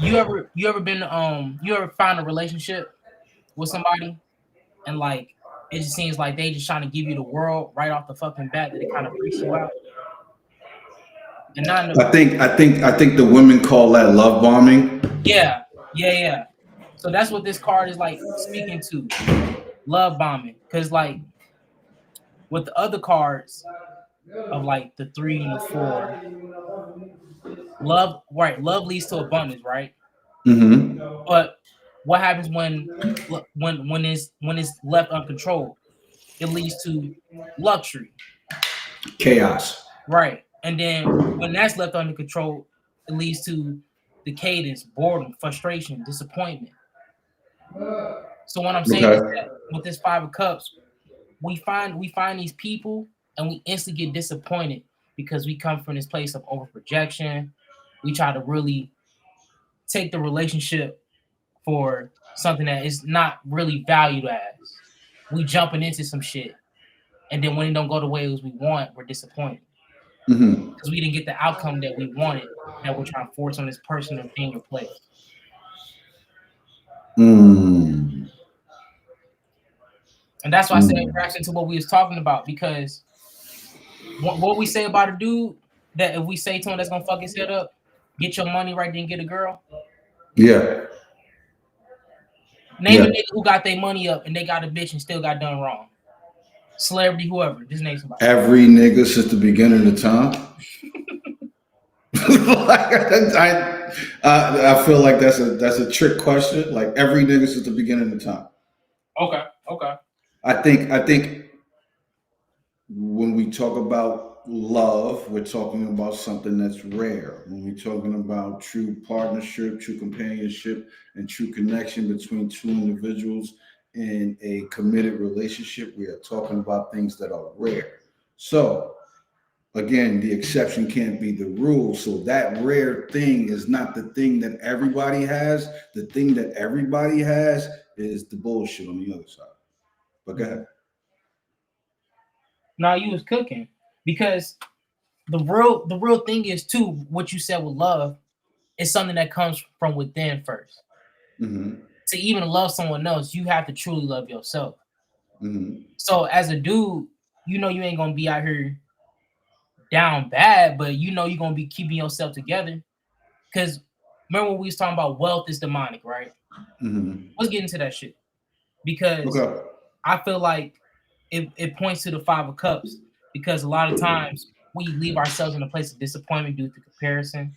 you ever find a relationship with somebody and like it just seems like they just trying to give you the world right off the fucking bat that it kind of freaks you out and not in a, I think the women call that love bombing. yeah, yeah. So that's what this card is like speaking to, love bombing. Because like with the other cards of like the three and the four, love, right? Love leads to abundance, right? Mm-hmm. But what happens when it's left uncontrolled? It leads to luxury, Chaos. right? And then when that's left under control, it leads to the cadence, boredom, frustration, disappointment. So what I'm saying is Okay. that with this five of cups, we find these people and we instantly get disappointed because we come from this place of over projection. We try to really take the relationship for something that is not really valued as. We jumping into some shit, and then when it don't go the way as we want, we're disappointed Mm-hmm. because we didn't get the outcome that we wanted. That we're trying to force on this person to be in your place, Mm. and that's why I said it Mm. wraps into what we was talking about because what we say about a dude that if we say to him that's gonna fuck his head up, get your money right, then get a girl. Yeah. Name a Yeah. nigga who got their money up and they got a bitch and still got done wrong. Celebrity, whoever. Just name somebody. Every nigga since the beginning of time. Like, I feel like that's a trick question. Like every nigga since the beginning of time. Okay, okay. I think when we talk about love, we're talking about something that's rare. When we're talking about true partnership, true companionship, and true connection between two individuals in a committed relationship, we are talking about things that are rare. So again, the exception can't be the rule. So that rare thing is not the thing that everybody has. The thing that everybody has is the bullshit on the other side. But go ahead. Now you was cooking because the real thing is too what you said with love is something that comes from within first. Mm-hmm. To even love someone else, you have to truly love yourself. Mm-hmm. So as a dude, you know you ain't gonna be out here down bad, but you know you're gonna be keeping yourself together. Cause remember when we was talking about wealth is demonic, right? Mm-hmm. Let's get into that shit. Because Okay. I feel like it points to the five of cups because a lot of times we leave ourselves in a place of disappointment due to comparison,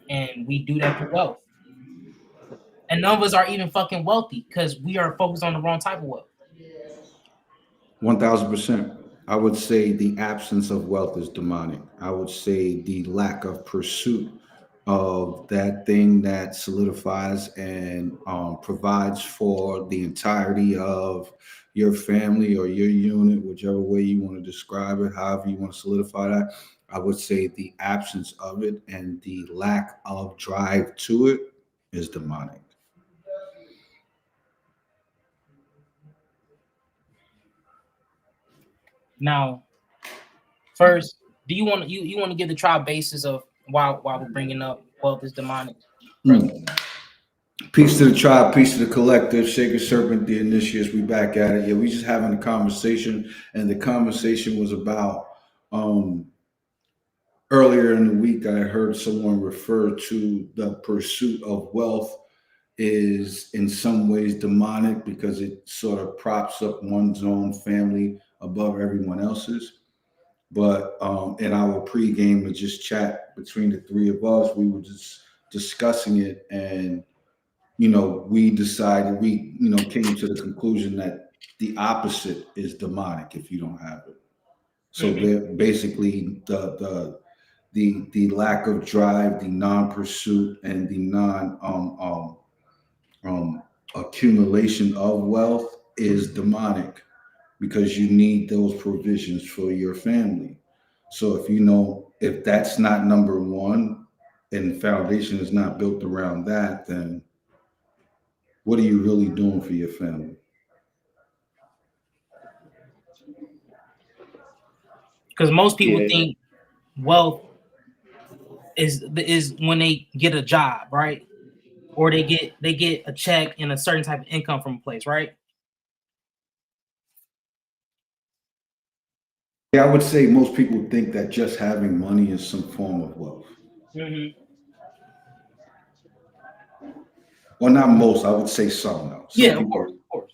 and we do that through wealth. And none of us are even fucking wealthy because we are focused on the wrong type of wealth. 1000%. I would say the absence of wealth is demonic. I would say the lack of pursuit of that thing that solidifies and provides for the entirety of your family or your unit, whichever way you want to describe it, however you want to solidify that. I would say the absence of it and the lack of drive to it is demonic. Now, first, do you want to give the trial basis of why we're bringing up wealth is demonic first? Mm. Peace to the tribe, peace to the collective, Shaker Serpent, the initiates. We back at it. Yeah, we just having a conversation, and the conversation was about um earlier in the week. I heard someone refer to the pursuit of wealth is in some ways demonic because it sort of props up one's own family above everyone else's. But in our pregame, and just chat between the three of us, we were just discussing it, and we decided, came to the conclusion that the opposite is demonic if you don't have it. So Mhm. basically the lack of drive, the non-pursuit, and the non um, accumulation of wealth is demonic because you need those provisions for your family. So if that's not number one and the foundation is not built around that, then what are you really doing for your family? Because most people Yeah. think wealth is when they get a job, right? or they get a check and a certain type of income from a place, right? Yeah, I would say most people think that just having money is some form of wealth. Hmm. Well, not most. I would say some now. Yeah, Some of course, people. of course.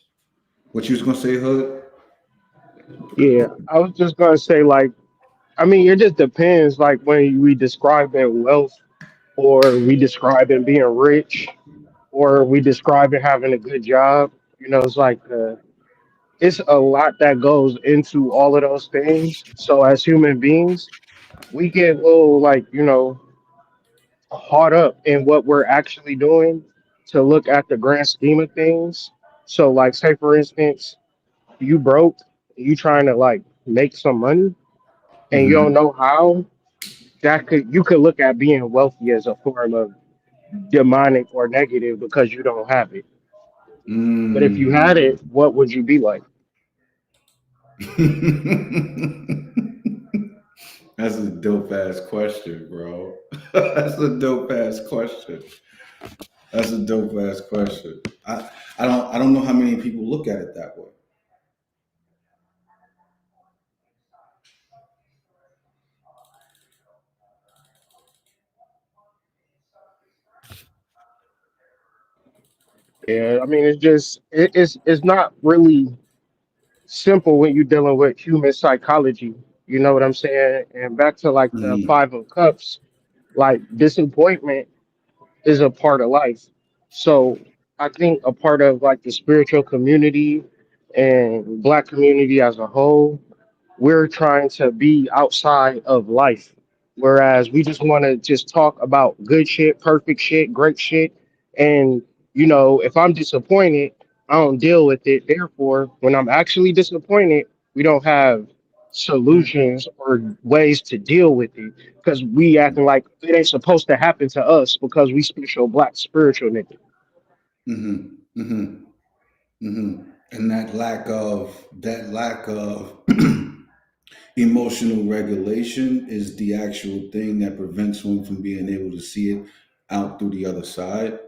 What you was gonna say, Hood? Yeah, I was just gonna say, like, I mean, it just depends. Like when we describe in wealth, or we describe in being rich, or we describe in having a good job. It's like it's a lot that goes into all of those things. So as human beings, we get a little like caught up in what we're actually doing to look at the grand scheme of things. So like, say for instance, you broke, you trying to like make some money, and you don't Mm-hmm. know how. That could you could look at being wealthy as a form of demonic or negative because you don't have it. But if you had Mm. it, what would you be like? That's a dope ass question, bro. That's a dope ass question. That's a dope ass question. I don't know how many people look at it that way. Yeah, I mean, it's not really simple when you're dealing with human psychology. You know what I'm saying? And back to like the Mm-hmm. Five of Cups, like disappointment is a part of life. So I think a part of like the spiritual community and black community as a whole, we're trying to be outside of life. Whereas we just want to just talk about good shit, perfect shit, great shit. And, if I'm disappointed, I don't deal with it. Therefore, when I'm actually disappointed, we don't have solutions or ways to deal with it because we acting like it ain't supposed to happen to us because we spiritual black spiritual nigga. Mm-hmm. Mm-hmm. Mm-hmm. And that lack of emotional regulation is the actual thing that prevents one from being able to see it out through the other side,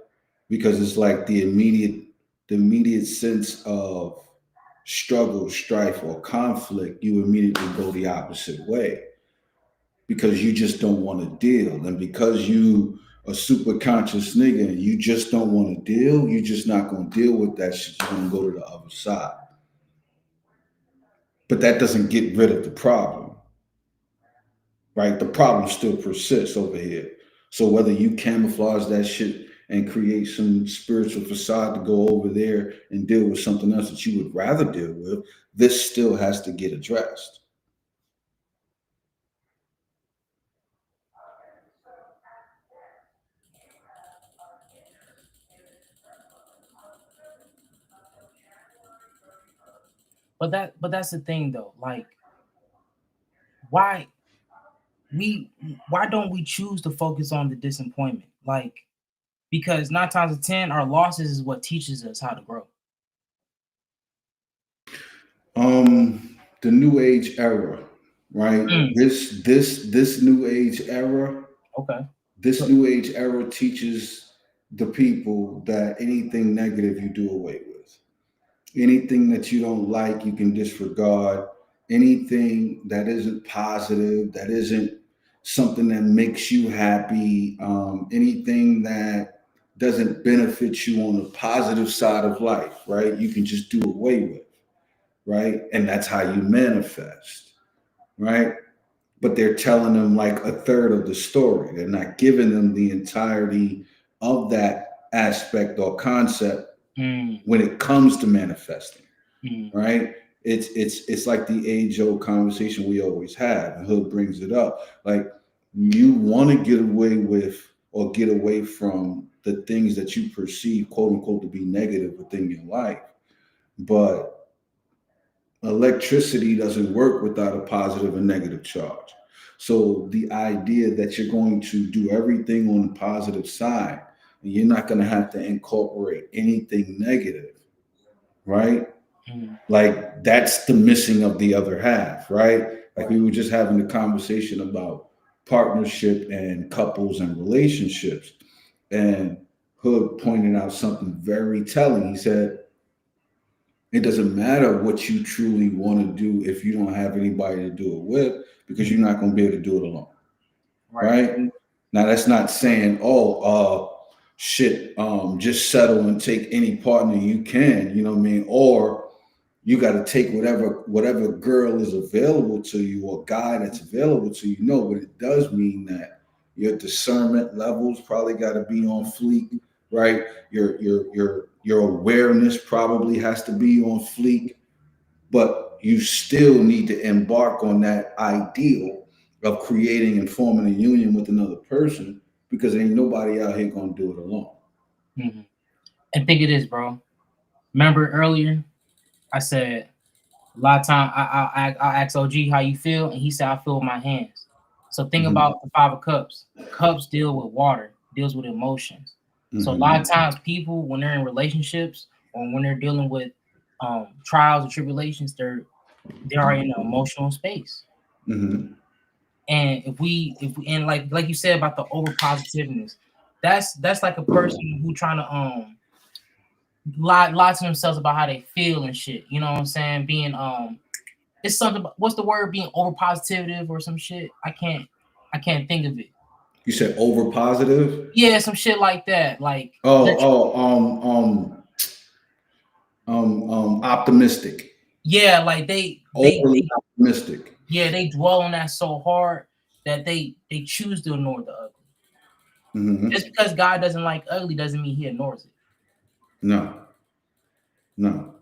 because it's like the immediate sense of struggle, strife, or conflict, you immediately go the opposite way because you just don't want to deal. And because you a super conscious nigga and you just don't want to deal, you just not gonna deal with that shit. You're gonna go to the other side. But that doesn't get rid of the problem, right? The problem still persists over here. So whether you camouflage that shit and create some spiritual facade to go over there and deal with something else that you would rather deal with, this still has to get addressed. But that's the thing though. Like, why we why don't we choose to focus on the disappointment? Like, because 9 times out of 10, our losses is what teaches us how to grow. The new age era, right? Mm, This new age era, okay. this So, new age era teaches the people that anything negative you do away with. Anything that you don't like, you can disregard. Anything that isn't positive, that isn't something that makes you happy, anything that doesn't benefit you on the positive side of life, right? You can just do away with, right? And that's how you manifest, right? But they're telling them like a third of the story. They're not giving them the entirety of that aspect or concept mm, when it comes to manifesting, mm, right? It's like the age old conversation we always have, and Hood brings it up. Like, you want to get away with or get away from the things that you perceive, quote unquote, to be negative within your life, but electricity doesn't work without a positive and negative charge. So the idea that you're going to do everything on the positive side and you're not going to have to incorporate anything negative, right? mm, Like, that's the missing of the other half, right? Like, we were just having a conversation about partnership and couples and relationships. And Hood pointed out something very telling. He said, it doesn't matter what you truly want to do if you don't have anybody to do it with, because you're not going to be able to do it alone. Right. Right? Now, that's not saying, oh, shit, just settle and take any partner you can, you know what I mean? Or you got to take whatever girl is available to you or guy that's available to you. No, but it does mean that your discernment levels probably got to be on fleek, right? Your awareness probably has to be on fleek, but you still need to embark on that ideal of creating and forming a union with another person, because ain't nobody out here gonna do it alone. Mhm. And think of this, bro. Remember earlier, I said a lot of time I asked OG how you feel, and he said I feel with my hands. So think Mm-hmm. about the Five of Cups. Cups deal with water, deals with emotions. So a lot Mm-hmm. of times people, when they're in relationships or when they're dealing with trials and tribulations, they are in an emotional space. Mm-hmm. And if we and like you said about the over positiveness, that's like a person who trying to lie to themselves about how they feel and shit. You know what I'm saying? Being it's something about, what's the word, being over positive or some shit. I can't think of it. You said over positive. Yeah, some shit like that. Like Oh, optimistic, yeah, like they overly optimistic. yeah, they dwell on that so hard that they choose to ignore the ugly. Just Mm-hmm. because God doesn't like ugly doesn't mean he ignores it. No, no,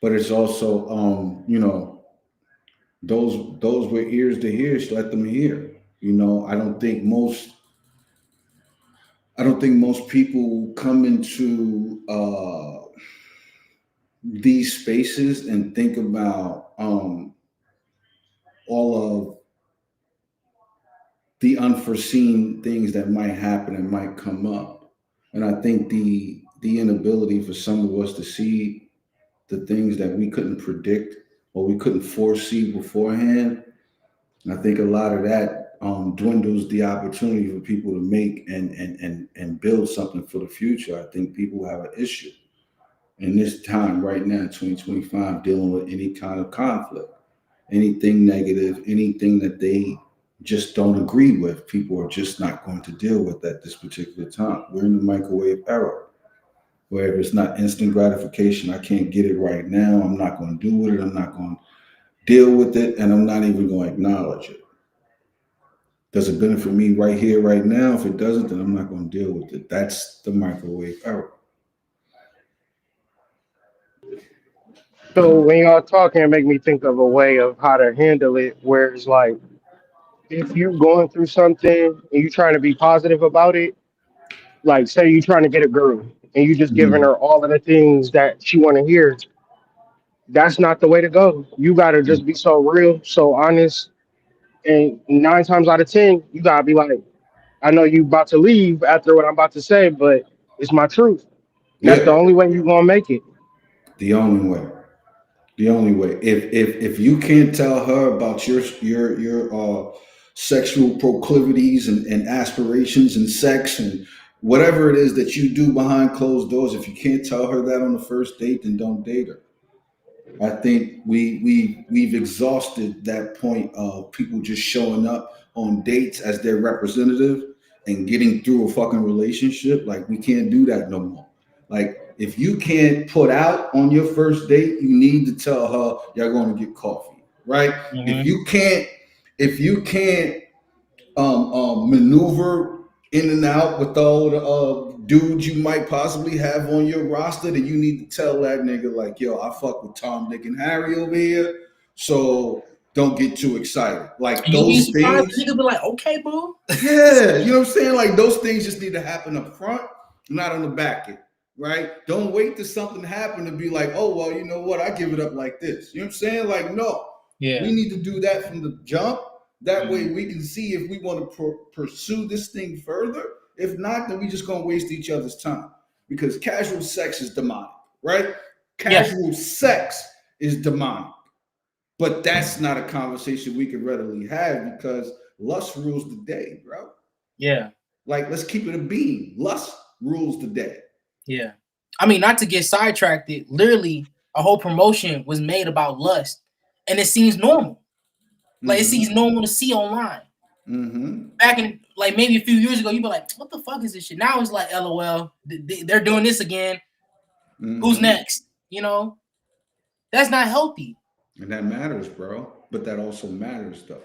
but it's also, those with ears to hear, let them hear. I don't think most people come into these spaces and think about all of the unforeseen things that might happen and might come up. And I think the inability for some of us to see the things that we couldn't predict or we couldn't foresee beforehand, I think a lot of that dwindles the opportunity for people to make and build something for the future. I think people have an issue in this time right now, 2025, dealing with any kind of conflict, anything negative, anything that they just don't agree with. People are just not going to deal with at this particular time. We're in the microwave era, where if it's not instant gratification, I can't get it right now, I'm not going to do with it, I'm not going to deal with it, and I'm not even going to acknowledge it. Does it benefit me right here, right now? If it doesn't, then I'm not going to deal with it. That's the microwave era. So when y'all talking, it make me think of a way of how to handle it, where it's like if you're going through something and you're trying to be positive about it, like say you're trying to get a girl and you just giving Mhm. her all of the things that she want to hear, that's not the way to go. You gotta just be so real, so honest, and 9 times out of 10, you gotta be like, I know you about to leave after what I'm about to say, but it's my truth. That's the Yeah, only way you're gonna make it. the only way. The only way. If you can't tell her about your sexual proclivities and aspirations and sex and whatever it is that you do behind closed doors, if you can't tell her that on the first date, then don't date her. I think we've exhausted that point of people just showing up on dates as their representative and getting through a fucking relationship. Like, we can't do that no more. Like, if you can't put out on your first date, you need to tell her you're going to get coffee, right? If Mm-hmm. you can't, if you can't maneuver in and out with all the dudes you might possibly have on your roster, then you need to tell that nigga, like, yo, I fuck with Tom, Dick, and Harry over here, so don't get too excited. Like, And you'll be those surprised. things, The nigga be like, okay, boo. yeah, you know what I'm saying? Like, those things just need to happen up front, not on the back end, right? Don't wait till something happen to be like, oh, well, you know what? I give it up like this. You know what I'm saying? Like, no, Yeah. we need to do that from the jump. That way Mhm. we can see if we want to pursue this thing further. If not, then we just going to waste each other's time, because casual sex is demonic, right? Yeah. Casual sex is demonic. But that's not a conversation we can readily have, because lust rules the day, bro. Yeah. Like, let's keep it a beam. Lust rules the day. Yeah. I mean, not to get sidetracked, literally a whole promotion was made about lust, and it seems normal. Like it seems Mm-hmm. normal to see online. Mm-hmm. Back in like maybe a few years ago, you'd be like, "What the fuck is this shit?" Now it's like, "LOL, they're doing this again. Who's Mm-hmm. next?" You know, that's not healthy. And that matters, bro. But that also matters, though,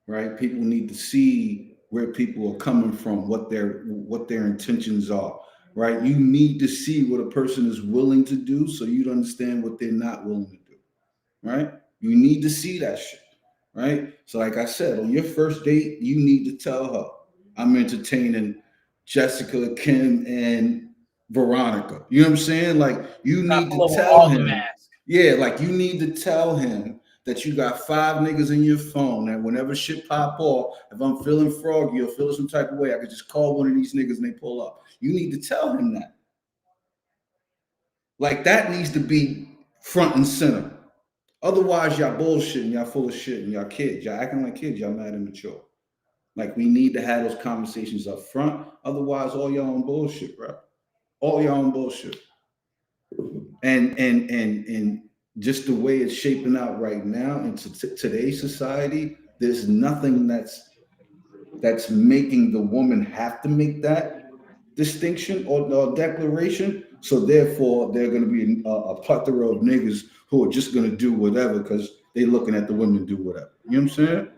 right? People need to see where people are coming from, what their intentions are, right? You need to see what a person is willing to do, so you'd understand what they're not willing to do, right? You need to see that shit, right? So, like I said, on your first date, you need to tell her, I'm entertaining Jessica, Kim, and Veronica. You know what I'm saying? Like, you Not need pull to over tell all the him, masks. yeah, like, you need to tell him that you got 5 niggas in your phone that whenever shit pop off, if I'm feeling froggy or feeling some type of way, I could just call one of these niggas and they pull up. You need to tell him that. Like, that needs to be front and center. Otherwise, y'all bullshitting, y'all full of shit, and y'all kids. Y'all acting like kids, y'all mad and mature. Like, we need to have those conversations up front. Otherwise, all y'all on bullshit, bro. All y'all on bullshit. And just the way it's shaping out right now in today's society, there's nothing that's making the woman have to make that distinction or declaration. So therefore, there are going to be a plethora of niggas who are just going to do whatever because they looking at the women do whatever. You know what I'm saying?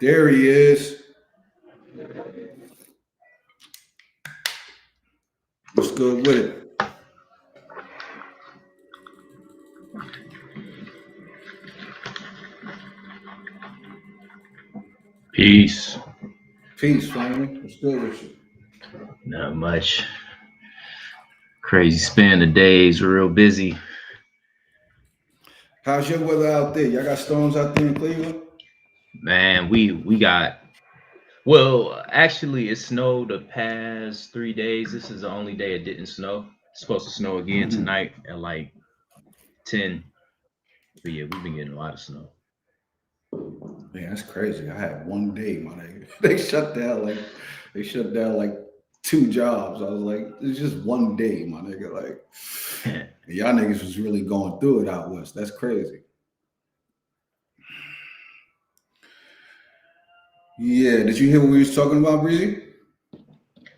There he is. What's good with it? Peace. Peace, family. What's good with you? Not much. Crazy span of days. Real busy. How's your weather out there? Y'all got storms out there in Cleveland? Man, we got well, actually it snowed the past 3 days. This is the only day it didn't snow. It's supposed to snow again Mm-hmm. tonight at like 10. But yeah, we've been getting a lot of snow. Man, that's crazy. I had one day, my nigga. They shut down like 2 jobs. I was like, it's just one day, my nigga. Like, y'all niggas was really going through it out west. That's crazy. Yeah, did you hear what we was talking about, Breezy?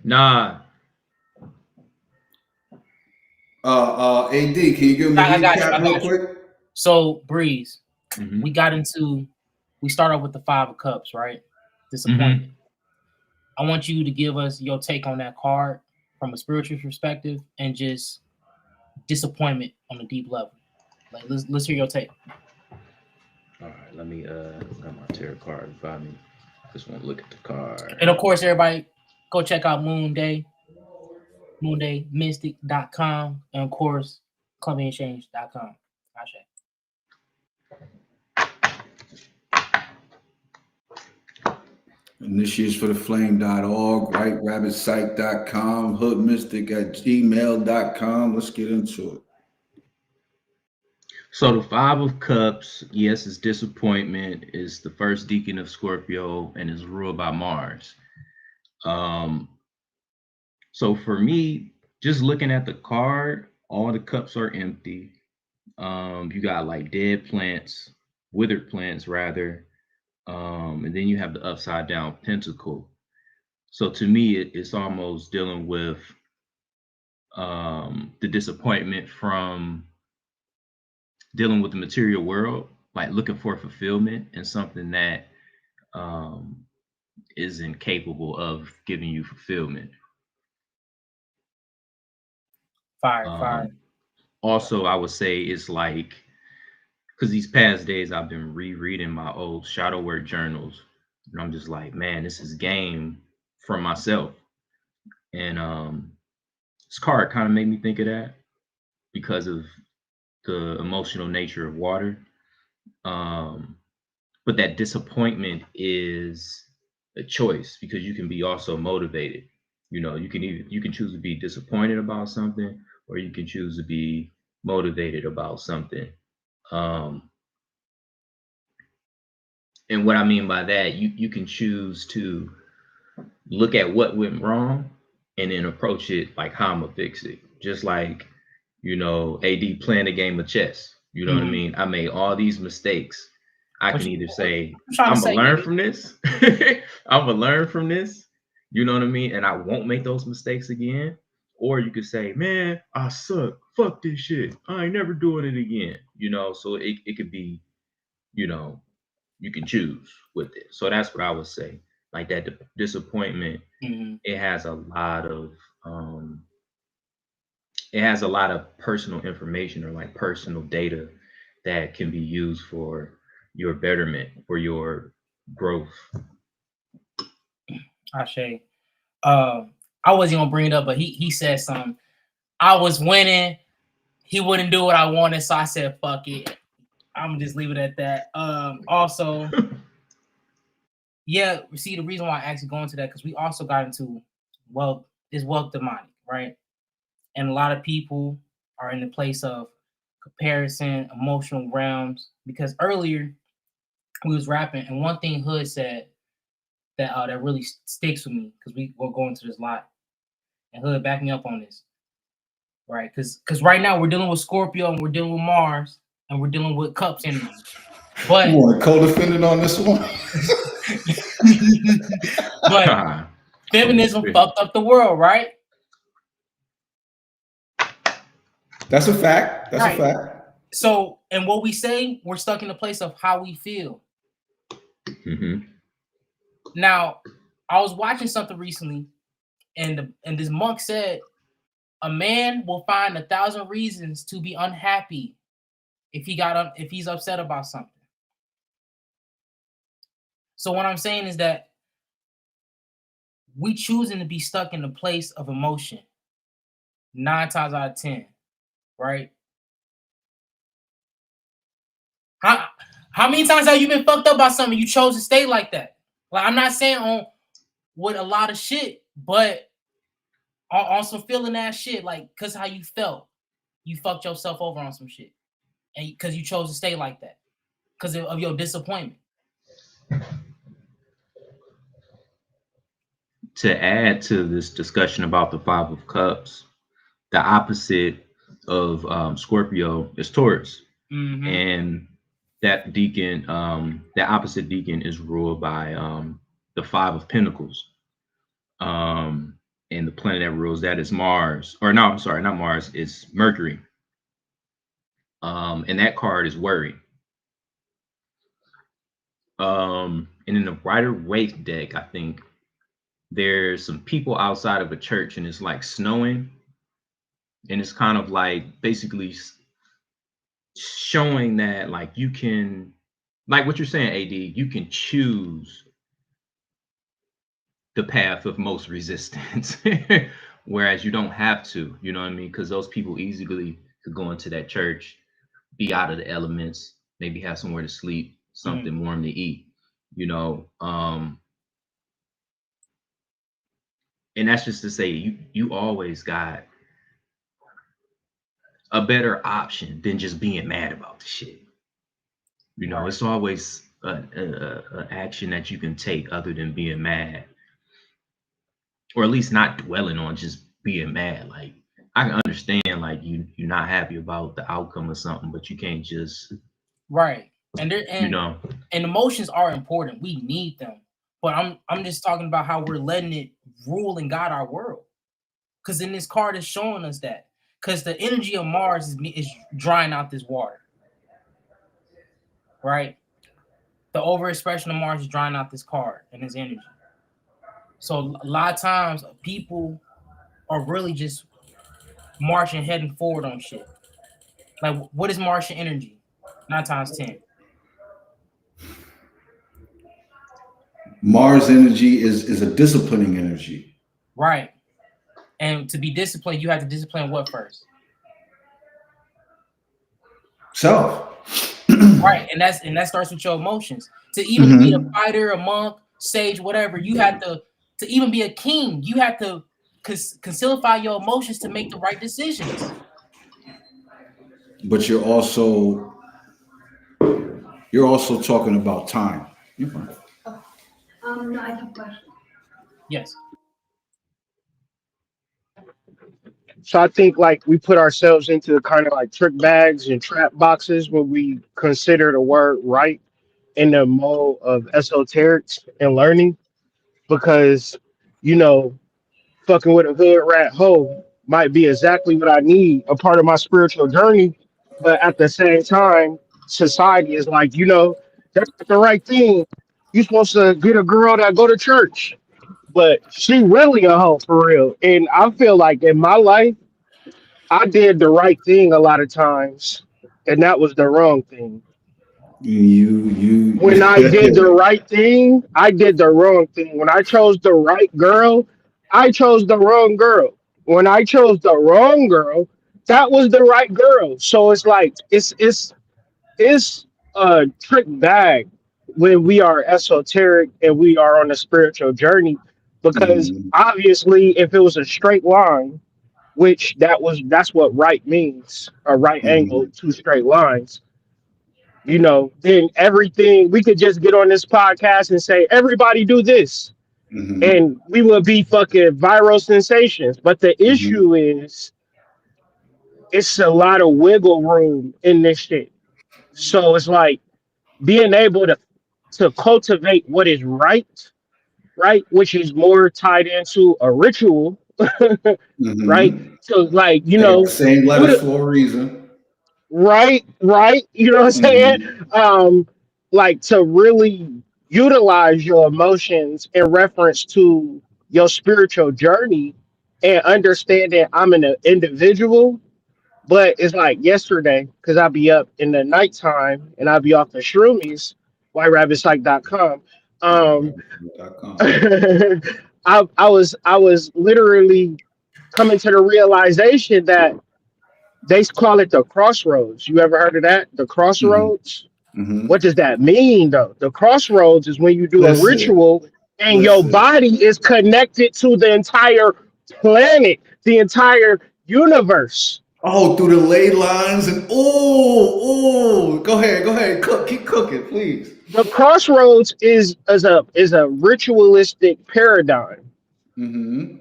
Nah, AD, can you give him a I got you. I recap real got you. quick? So Breeze, mm-hmm. we start off with the 5 of Cups, right? Mm-hmm. Disappointment. I want you to give us your take on that card from a spiritual perspective and just disappointment on a deep level. Like let's hear your take. All right, let me got my tarot card in front of me. Just want to look at the card. And of course, everybody go check out moondaymystic.com, and of course, clubandchange.com. Gotcha. And this year's for the flame.org, whiterabbitsite.com, hoodmystic at gmail.com. Let's get into it. So the 5 of Cups, yes, is disappointment, is the first deacon of Scorpio, and is ruled by Mars. Um, so for me, just looking at the card, all the cups are empty. You got like dead plants, withered plants rather, and then you have the upside down pentacle. So to me, it's almost dealing with the disappointment from dealing with the material world, like looking for fulfillment in something that um, is incapable of giving you fulfillment. Fire. Um, Also, I would say it's like because these past days I've been rereading my old shadow work journals, and I'm just like, man, this is game for myself. And this card kind of made me think of that because of the emotional nature of water. Um, but that disappointment is a choice because you can be also motivated. You know, you can choose to be disappointed about something, or you can choose to be motivated about something. Um, And what I mean by that, you can choose to look at what went wrong and then approach it like how I'm gonna fix it. Just like, AD playing a game of chess. You know what I Mhm. mean? I made all these mistakes. I What can you, either what say, you trying to I'm gonna say, learn nigga? from this. I'm gonna learn from this. You know what I mean? And I won't make those mistakes again. Or you could say, man, I suck. Fuck this shit. I ain't never doing it again. So it could be, you know, you can choose with it. So that's what I would say. Like that disappointment, Mhm. it has a lot of it has a lot of personal information or like personal data that can be used for your betterment, for your growth. Ashe. I wasn't gonna bring it up, but he said something. I was winning. He wouldn't do what I wanted, so I said, "Fuck it." I'm gonna just leave it at that. Also, yeah. See, the reason why I actually go into that because we also got into wealth demonic, right? And a lot of people are in the place of comparison, emotional realms. Because earlier we was rapping, and one thing Hood said that really sticks with me because we're going to this lot, and Hood back me up on this, right? Because right now we're dealing with Scorpio and we're dealing with Mars and we're dealing with Cups energy, You but want a co-defendant on this one? but feminism fucked up the world, right? That's a fact. That's a Right. fact. So, and what we say, we're stuck in the place of how we feel. Mhm. Now, I was watching something recently, and this monk said, "A man will find 1,000 reasons to be unhappy if he's upset about something." So what I'm saying is that we choosing to be stuck in the place of emotion 9 times out of 10, right? How many times have you been fucked up by something you chose to stay like that? Like I'm not saying on with a lot of shit, but on some feeling ass shit, like cause how you felt, you fucked yourself over on some shit, and because you chose to stay like that, because of your disappointment. To add to this discussion about the Five of Cups, the opposite of Scorpio is Taurus, Mm-hmm. and that opposite deacon is ruled by the Five of Pentacles, and the planet that rules that is Mars, or no, I'm sorry, not Mars, it's Mercury, and that card is worry. And in the Rider Waite deck, I think there's some people outside of a church, and it's like snowing, and it's kind of like basically showing that like you can, like what you're saying, AD, you can choose the path of most resistance, whereas you don't have to. You know what I mean? Because those people easily could go into that church, be out of the elements, maybe have somewhere to sleep, something warm to eat. You know, and that's just to say you always got a better option than just being mad about the shit. Right. It's always a action that you can take other than being mad, or at least not dwelling on just being mad. Like I can understand like you're not happy about the outcome of something, but you can't just Right. And emotions are important. We need them. But I'm just talking about how we're letting it rule and guide our world. Because in this card is showing us that. Because the energy of Mars is drying out this water. Right? The overexpression of Mars is drying out this card and his energy. So a lot of times people are really just marching heading forward on shit. Like what is Martian energy? 9 times 10. Mars energy is a disciplining energy. Right. And to be disciplined, you have to discipline what first? Self. Right. And that starts with your emotions. To even be a fighter, a monk, sage, whatever, you have to even be a king, you have to concilify your emotions to make the right decisions. But you're also talking about time. You're fine. No, I have a question. Yes. So I think like we put ourselves into kind of like trick bags and trap boxes when we consider the word right in the mode of esoterics and learning because you know fucking with a hood rat hoe might be exactly what I need, a part of my spiritual journey. But at the same time, society is like, that's not the right thing. You're supposed to get a girl that go to church, but she really a hoe for real. And I feel like in my life, I did the right thing a lot of times, and that was the wrong thing. When I did the right thing, I did the wrong thing. When I chose the right girl, I chose the wrong girl. When I chose the wrong girl, that was the right girl. So it's like it's a trick bag when we are esoteric and we are on a spiritual journey because Mhm, obviously if it was a straight line, which that's what right means, a right angle, mhm, two straight lines, then everything we could just get on this podcast and say, everybody do this, mhm, and we will be fucking viral sensations. But the mhm, issue is, it's a lot of wiggle room in this shit. So it's like being able to cultivate what is right, right, which is more tied into a ritual, right? mhm. So like, They got the same letters util- for a reason. right, you know what I'm saying? Mhm, um like to really utilize your emotions in reference to your spiritual journey and understanding I'm an individual. But it's like yesterday because I'll be up in the nighttime and I'll be off the shroomies, whiterabbitpsych.com. um whiterabbit.com. I was literally coming to the realization that they call it the crossroads. You ever heard of that? The Mhm, crossroads? What mhm. does that mean though? The crossroads is when you do a Listen, ritual and your listen. body is connected to the entire planet, the entire universe. Oh, through the ley lines and go ahead, cook, keep cooking, please. The crossroads is a ritualistic paradigm. Mm-hmm.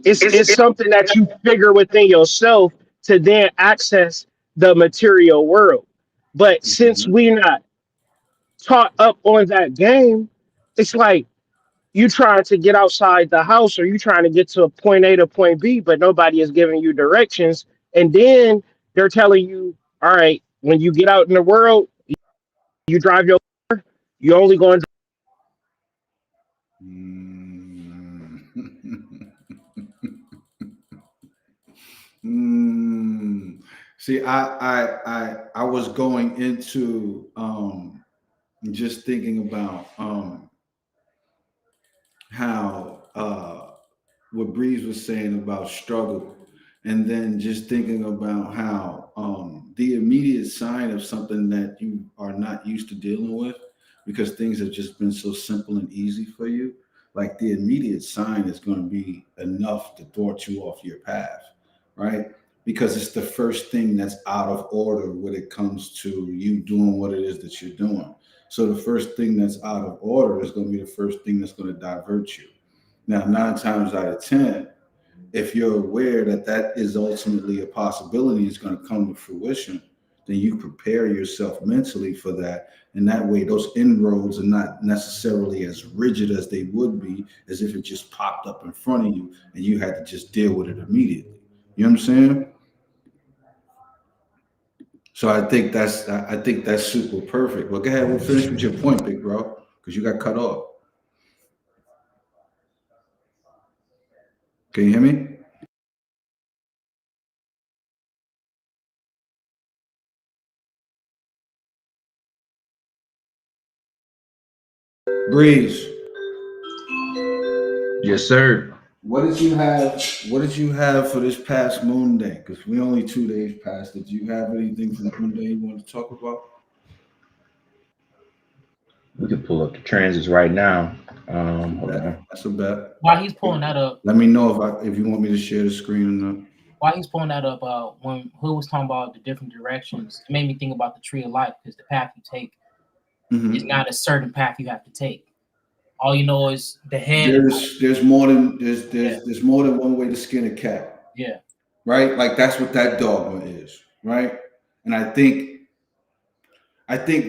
It's something that you figure within yourself to then access the material world. But since Mm-hmm. we're not taught up on that game, it's like you trying to get outside the house or you trying to get to point A to point B, but nobody is giving you directions. And then they're telling you, all right, when you get out in the world, you drive your, you only going to. Mm. Mm. See, I was going into just thinking about how what Breeze was saying about struggle, and then just thinking about how the immediate sign of something that you are not used to dealing with, because things have just been so simple and easy for you. Like the immediate sign is going to be enough to thwart you off your path, right? Because it's the first thing that's out of order when it comes to you doing what it is that you're doing. So the first thing that's out of order is going to be the first thing that's going to divert you. Now, 9 times out of 10, if you're aware that that is ultimately a possibility, it's going to come to fruition, then you prepare yourself mentally for that. And that way, those inroads are not necessarily as rigid as they would be as if it just popped up in front of you and you had to just deal with it immediately. You know what I'm saying? So I think that's super perfect. Well, go ahead, we'll finish with your point, big bro, because you got cut off. Can you hear me? Breeze. Yes, sir. What did you have? What did you have for this past moon day? Because we only 2 days past. Did you have anything from moon day you wanted to talk about? We can pull up the transits right now. That's a Hold bet. on. That's a bet. While he's pulling that up, Let me know if you want me to share the screen or not. when Hood was talking about the different directions, it made me think about the tree of life because the path you take It's Hmm. not a certain path you have to take. All you know is the head and There's more than yeah, there's more than one way to skin a cat, yeah. right? Like that's what that dogma is, right? And I think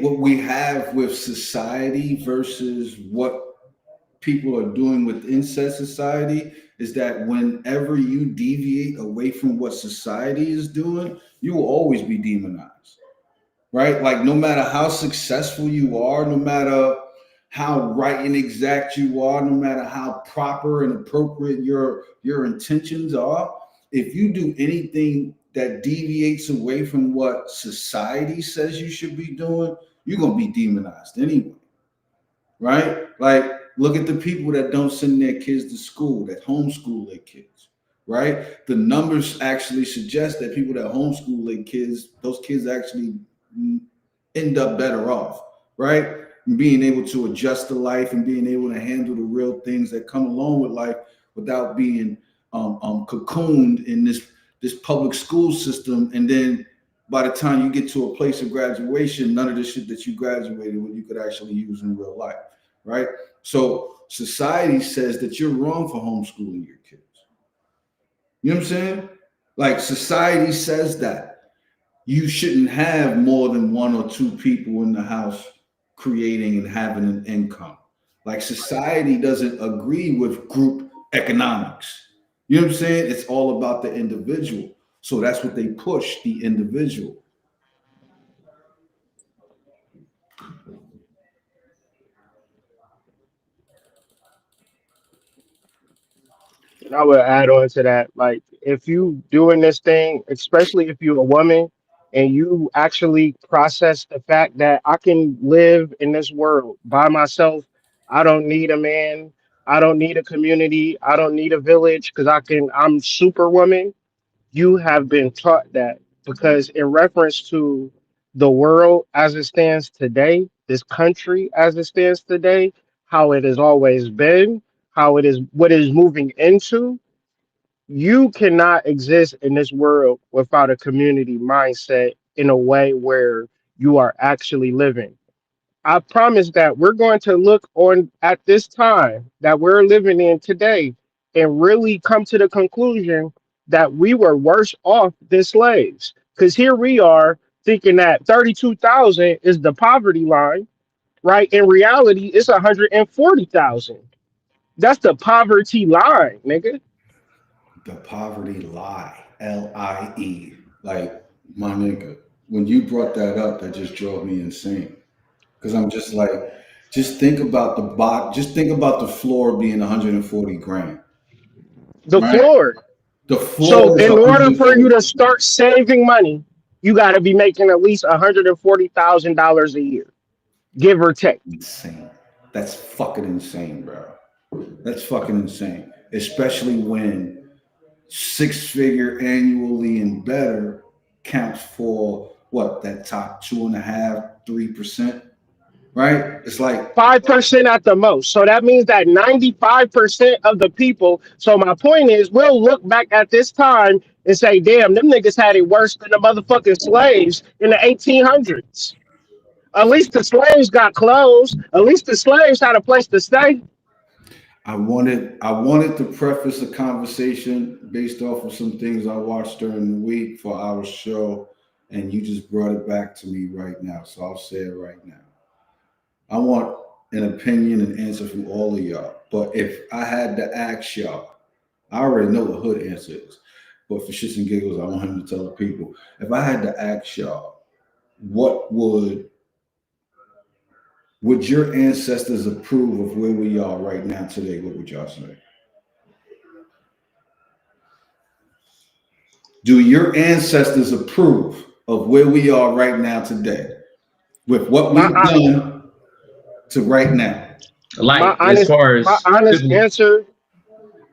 what we have with society versus what people are doing within said society is that whenever you deviate away from what society is doing, you will always be demonized, right? Like no matter how successful you are, no matter how right and exact you are, no matter how proper and appropriate your intentions are, if you do anything that deviates away from what society says you should be doing, you're gonna be demonized anyway, right? Like, look at the people that don't send their kids to school, that homeschool their kids, right? The numbers actually suggest that people that homeschool their kids, those kids actually end up better off, right? And being able to adjust to life and being able to handle the real things that come along with life without being cocooned in this public school system. And then by the time you get to a place of graduation, none of the shit that you graduated with you could actually use in real life, right? So society says that you're wrong for homeschooling your kids. You know what I'm saying? Like society says that you shouldn't have more than one or two people in the house creating and having an income. Like society doesn't agree with group economics. You know what I'm saying? It's all about the individual. So that's what they push, the individual. And I would add on to that, like if you doing this thing, especially if you're a woman and you actually process the fact that I can live in this world by myself, I don't need a man, I don't need a community, I don't need a village because I'm superwoman. You have been taught that because in reference to the world as it stands today, this country as it stands today, how it has always been, how it is what it is moving into, you cannot exist in this world without a community mindset in a way where you are actually living. I promise that we're going to look on at this time that we're living in today and really come to the conclusion that we were worse off than slaves. Because here we are thinking that 32,000 is the poverty line, right? In reality, it's 140,000. That's the poverty line, nigga. The poverty lie, LIE. Like, my nigga, when you brought that up, that just drove me insane. Because I'm just like, just think about the floor being 140 grand, The right? floor. The So floor is in order for you 140. to start saving money, you got to be making at least $140,000 a year, give or take. Insane. That's fucking insane, bro. That's fucking insane. Especially when six figure annually and better counts for what, that top 2.5, 3%, right? It's like 5% at the most. So that means that 95% of the people. So my point is, we'll look back at this time and say, damn, them niggas had it worse than the motherfucking slaves in the 1800s. At least the slaves got clothes. At least the slaves had a place to stay. I wanted to preface a conversation based off of some things I watched during the week for our show, and you just brought it back to me right now. So I'll say it right now. I want an opinion and answer from all of y'all. But if I had to ask y'all, I already know what hood answer is. But for shits and giggles, I want him to tell the people. If I had to ask y'all, what would your ancestors approve of where we are right now today? What would y'all say? Do your ancestors approve of where we are right now today with what My we've done to right now? my Like as honest far my as honest because answer,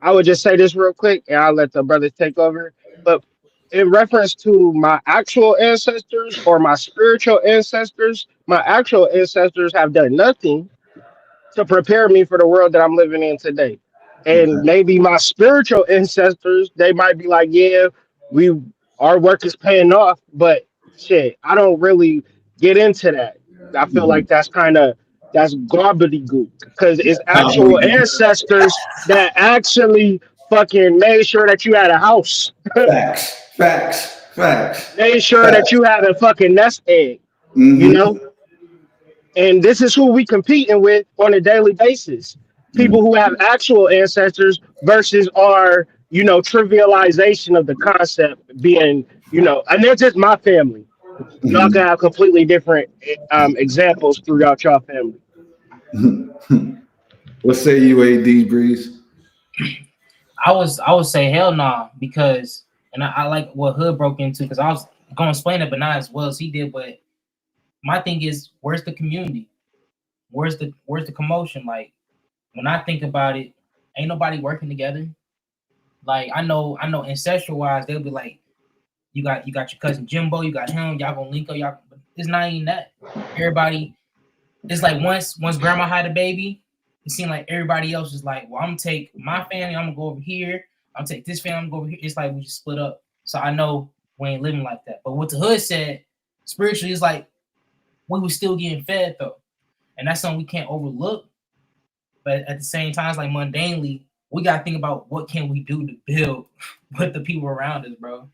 I would just say this real quick, and I'll let the brothers take over. But in reference to my actual ancestors or my spiritual ancestors, my actual ancestors have done nothing to prepare me for the world that I'm living in today. And Okay. maybe my spiritual ancestors, they might be like, yeah, we our work is paying off, but shit, I don't really get into that. I feel like that's gobbledygook because it's actual Gobbledygook. ancestors that actually fucking made sure that you had a house, Facts, facts, facts, made sure that facts. you had a fucking nest egg, you know. Mm-hmm. And this is who we competing with on a daily basis. People who have actual ancestors versus our, trivialization of the concept being, and they're just my family. Y'all can Mm-hmm. have completely different examples throughout y'all family. What say you, AD Breeze? I would say hell nah, because and I like what Hood broke into, because I was gonna explain it, but not as well as he did. But my thing is, where's the community? Where's the commotion? Like, when I think about it, ain't nobody working together. Like, I know ancestral wise, they'll be like, you got your cousin Jimbo, you got him, y'all gonna link up, y'all. But it's not even that. Everybody, it's like once grandma had a baby, it seemed like everybody else was like, well, I'm gonna take my family, I'm gonna go over here, I'll take this family, I'm gonna go over here. It's like we just split up. So I know we ain't living like that. But what the hood said, spiritually, is like we was still getting fed though. And that's something we can't overlook. But at the same time, it's like mundanely, we gotta think about what can we do to build with the people around us, bro.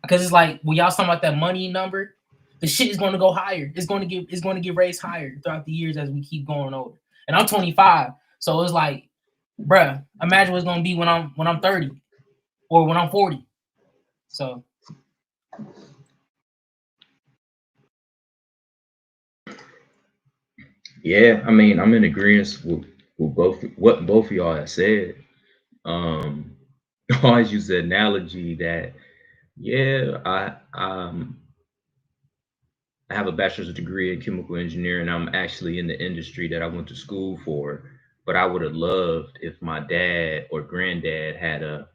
Because it's like when y'all talking about that money number, the shit is going to go higher. It's going to get raised higher throughout the years as we keep going over. And I'm 25, so it's like, bruh, imagine what it's going to be when I'm 30 or when I'm 40. So Yeah, I mean, I'm in agreement with both what both of y'all have said. Um, I always use the analogy that yeah, I have a bachelor's degree in chemical engineering. I'm actually in the industry that I went to school for. But I would have loved if my dad or granddad had a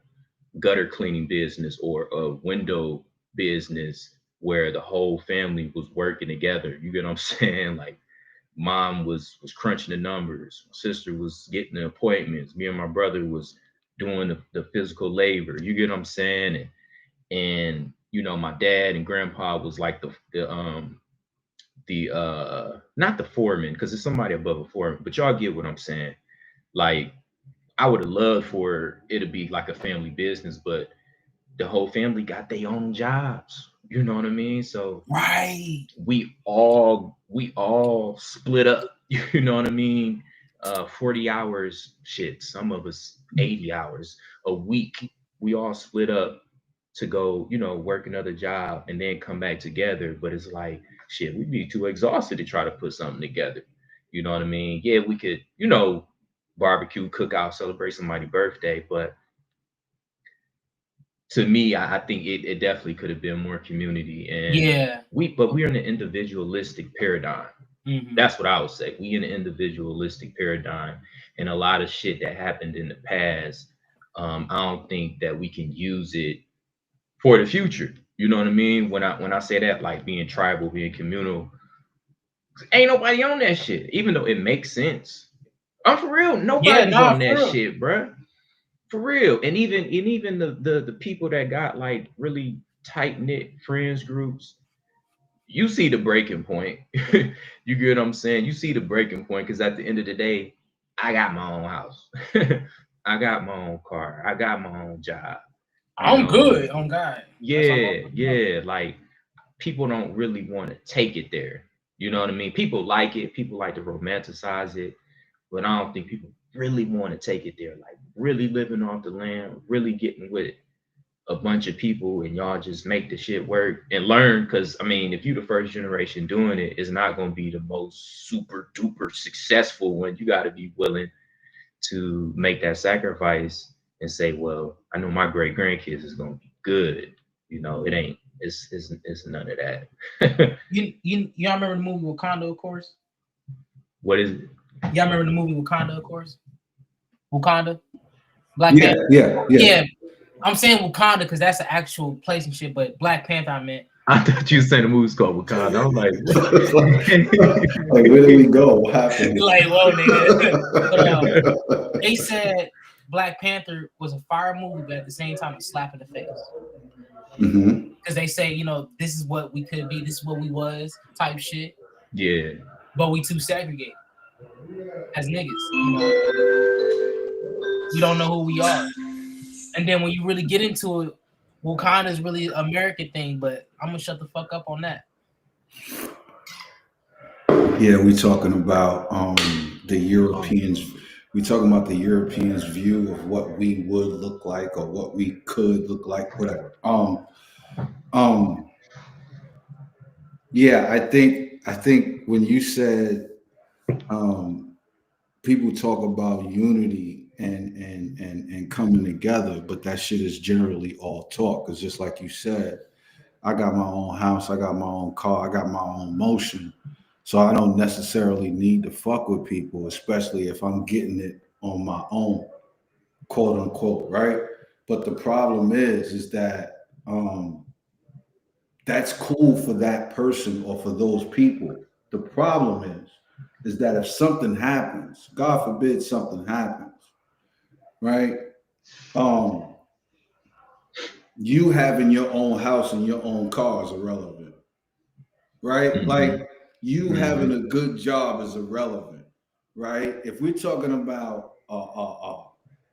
gutter cleaning business or a window business where the whole family was working together. You get what I'm saying? Like mom was crunching the numbers, my sister was getting the appointments, me and my brother was doing the physical labor. You get what I'm saying? And my dad and grandpa was like the not the foreman, because it's somebody above a foreman, but y'all get what I'm saying. Like I would have loved for it to be like a family business, but the whole family got their own jobs. You know what I mean? So right, we all split up. You know what I mean? 40 hours, shit. Some of us 80 hours a week. We all split up to go, work another job and then come back together. But it's like, shit, we'd be too exhausted to try to put something together. You know what I mean? Yeah, we could, barbecue, cook out, celebrate somebody's birthday, but to me, I think it definitely could have been more community. And yeah, we're in an individualistic paradigm. hmm, That's what I would say. We in an individualistic paradigm, and a lot of shit that happened in the past. I don't think that we can use it for the future. You know what I mean? When I say that, like being tribal, being communal, ain't nobody on that shit. Even though it makes sense. I'm for real. yeah, Nobody's nah, on for that real. shit, bruh. For real. And even the people that got like really tight knit friends groups, you see the breaking point. You get what I'm saying? You see the breaking point because at the end of the day, I got my own house. I got my own car. I got my own job. You I'm know, good on God. That's all I yeah, want to know. yeah. Like people don't really want to take it there. You know what I mean? People like it. People like to romanticize it, but I don't think people really want to take it there. Like really living off the land, really getting with a bunch of people, and y'all just make the shit work and learn. Because I mean, if you the first generation doing it, it's not going to be the most super duper successful one. You got to be willing to make that sacrifice and say, well, I know my great grandkids is going to be good. It ain't. It's none of that. Y'all remember the movie Wakanda, of course? What is it? Y'all remember the movie Wakanda, of course? Wakanda? Black Yeah, Panther. yeah, yeah. Yeah, I'm saying Wakanda because that's the actual place and shit, but Black Panther I meant. I thought you were saying the movie's called Wakanda. I was like, Like, where did we go? What happened? Like, whoa, nigga. But they said Black Panther was a fire movie, but at the same time a slap in the face. Hmm. Because they say, this is what we could be, this is what we was, type shit. Yeah. but we too segregated as niggas. You know, we don't know who we are. And then when you really get into it, Wakanda is really an American thing, but I'm gonna shut the fuck up on that. Yeah, we talking about the Europeans. We talking about the Europeans' view of what we would look like or what we could look like, whatever. Um, yeah, I think when you said um, people talk about unity and coming together, but that shit is generally all talk. Because just like you said, I got my own house, I got my own car, I got my own motion. So I don't necessarily need to fuck with people, especially if I'm getting it on my own, quote unquote, right? But the problem is that that's cool for that person or for those people. The problem is that if something happens, God forbid something happens, right? Um, you having your own house and your own car is irrelevant, right? Mm-hmm. Like you Mm-hmm. having a good job is irrelevant, right? If we're talking about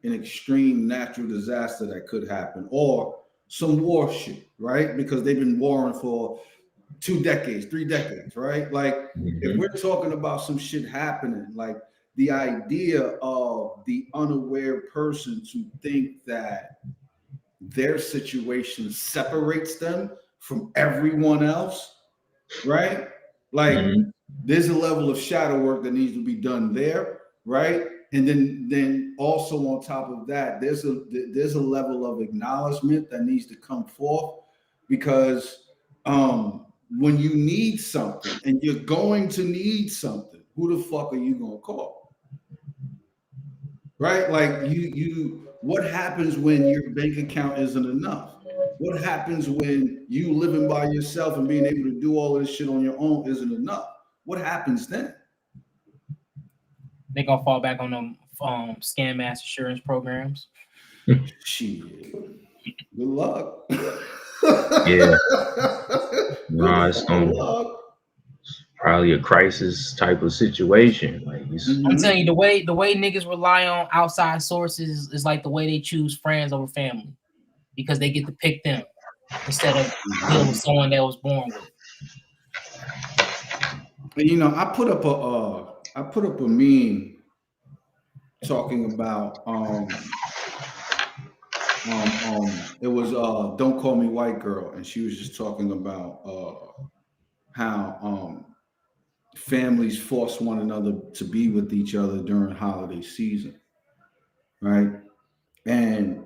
an extreme natural disaster that could happen or some war shit, right? Because they've been warring for 2 decades, 3 decades, right? Like if Mm-hmm. we're talking about some shit happening, like the idea of the unaware person to think that their situation separates them from everyone else, right? Like Mm-hmm. there's a level of shadow work that needs to be done there, right? And then also on top of that, there's a level of acknowledgement that needs to come forth because when you need something and you're going to need something, who the fuck are you gonna call? Right? Like what happens when your bank account isn't enough? What happens when you living by yourself and being able to do all of this shit on your own isn't enough? What happens then? They gonna fall back on them scam ass insurance programs. Shit. Good luck. Yeah. Good Nah, it's fucking gonna luck. probably a crisis type of situation. Like it's I'm Mm-hmm. telling you, the way niggas rely on outside sources is like the way they choose friends over family because they get to pick them instead of dealing with someone that was born with it. And, I put up a meme talking about it was Don't Call Me White Girl, and she was just talking about how families force one another to be with each other during holiday season, right? And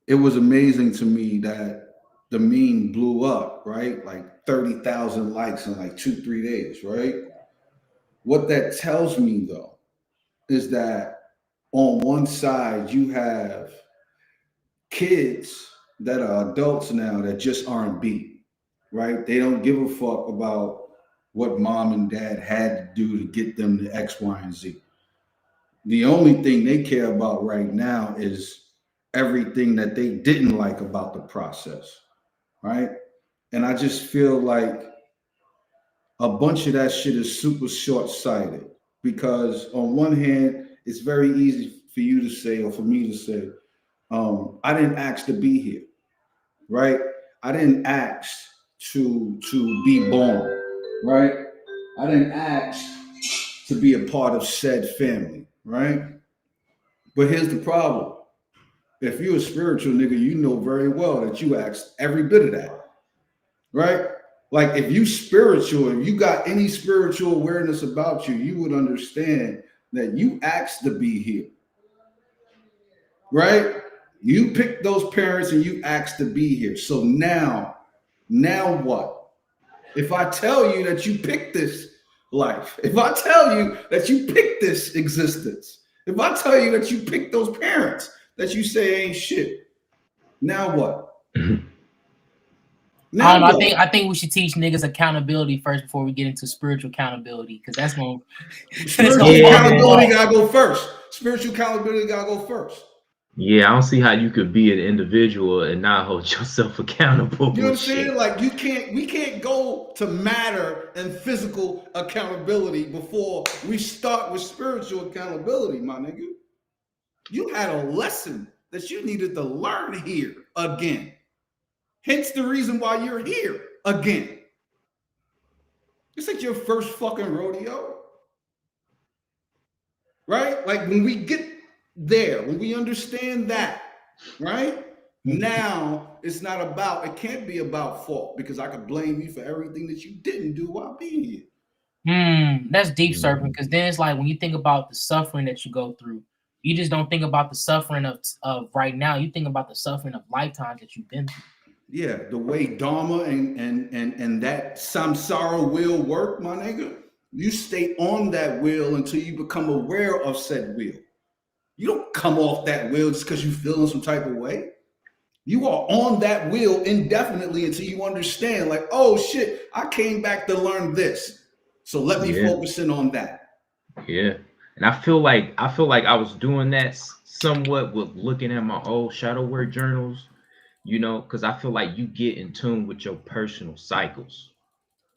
it was amazing to me that the meme blew up, right? Like 30,000 likes in like 2, 3 days, right? What that tells me though is that on one side you have kids that are adults now that just aren't beat, right? They don't give a fuck about what mom and dad had to do to get them to X, Y, and Z. The only thing they care about right now is everything that they didn't like about the process, right? And I just feel like a bunch of that shit is super short sighted because, on one hand, it's very easy for you to say, or for me to say, I didn't ask to be here, right? I didn't ask to be born, right? I didn't ask to be a part of said family, right? But here's the problem. If you're a spiritual nigga, you know very well that you asked every bit of that, right? Like if you spiritual, if you got any spiritual awareness about you, you would understand that you asked to be here, right? You picked those parents and you asked to be here. So now what? If I tell you that you picked this life, if I tell you that you picked this existence, if I tell you that you picked those parents that you say ain't shit, now what? I Now don't know. what? I think we should teach niggas accountability first before we get into spiritual accountability because that's gonna that's gonna Spiritual fall yeah. them accountability off. gotta go first. Spiritual accountability gotta go first. Yeah, I don't see how you could be an individual and not hold yourself accountable You know what I'm with saying? shit. Like we can't go to matter and physical accountability before we start with spiritual accountability, my nigga. You had a lesson that you needed to learn here again. Hence the reason why you're here again. This ain't your first fucking rodeo, right? Like when we get there, when we understand that, right? Now it's not about, it can't be about fault because I could blame you for everything that you didn't do while being here. That's deep, Serpent. Mhm. Because then it's like when you think about the suffering that you go through, you just don't think about the suffering of right now. You think about the suffering of lifetimes that you've been through. Yeah, the way Dharma and that samsara wheel work, my nigga. You stay on that wheel until you become aware of said wheel. You don't come off that wheel just because you feeling some type of way. You are on that wheel indefinitely until you understand, like, oh shit, I came back to learn this. So let me Yeah, focus in on that. yeah. And I feel like I was doing that somewhat with looking at my old shadow work journals, because I feel like you get in tune with your personal cycles.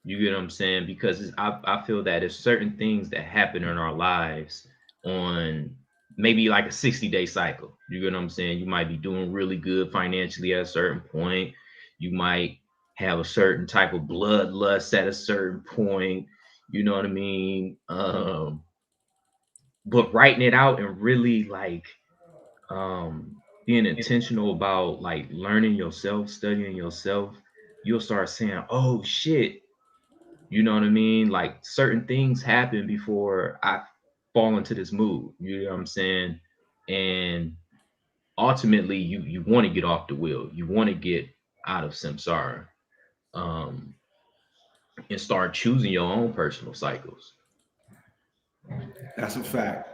You get what I'm saying? Because I feel that there's certain things that happen in our lives on maybe like a 60-day cycle. You get what I'm saying? You might be doing really good financially at a certain point. You might have a certain type of bloodlust at a certain point. You know what I mean? But writing it out and really like being intentional about like learning yourself, studying yourself, you'll start saying, oh shit, you know what I mean? Like certain things happen before I fall into this mood. You know what I'm saying? And ultimately, you want to get off the wheel. You want to get out of samsara, um, and start choosing your own personal cycles. That's a fact.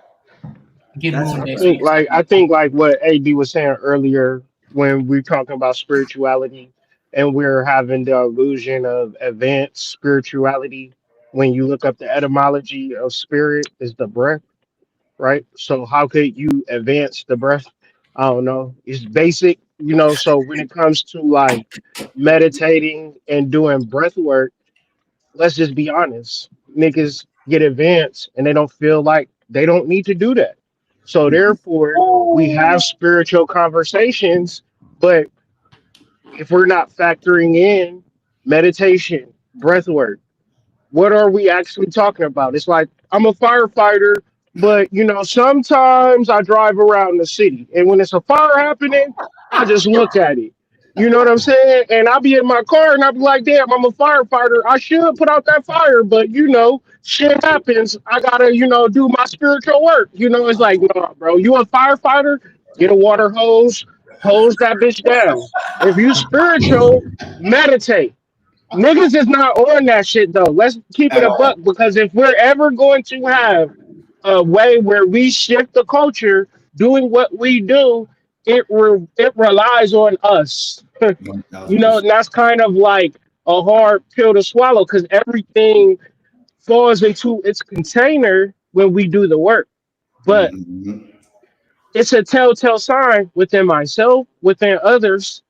Get That's a moon I next fact. think week. like I think like what AD was saying earlier when we are talking about spirituality and we're having the illusion of advanced spirituality. When you look up the etymology of spirit is the breath, right? So how could you advance the breath? I don't know. It's basic, so when it comes to like meditating and doing breath work, let's just be honest. Niggas get advanced and they don't feel like they don't need to do that. So therefore, we have spiritual conversations, but if we're not factoring in meditation, breath work, what are we actually talking about? It's like I'm a firefighter, but sometimes I drive around the city, and when it's a fire happening, I just look at it. You know what I'm saying? And I'll be in my car and I'll be like, damn, I'm a firefighter. I should put out that fire, but shit happens. I gotta, do my spiritual work. It's like, no, bro, you a firefighter? Get a water hose that bitch down. If you spiritual, meditate. Niggas is not on that shit though. Let's keep it At a buck all. because if we're ever going to have a way where we shift the culture doing what we do, it relies on us. You know, 1000%. and that's kind of like a hard pill to swallow because everything falls into its container when we do the work. But Mhm. it's a telltale sign within myself, within others,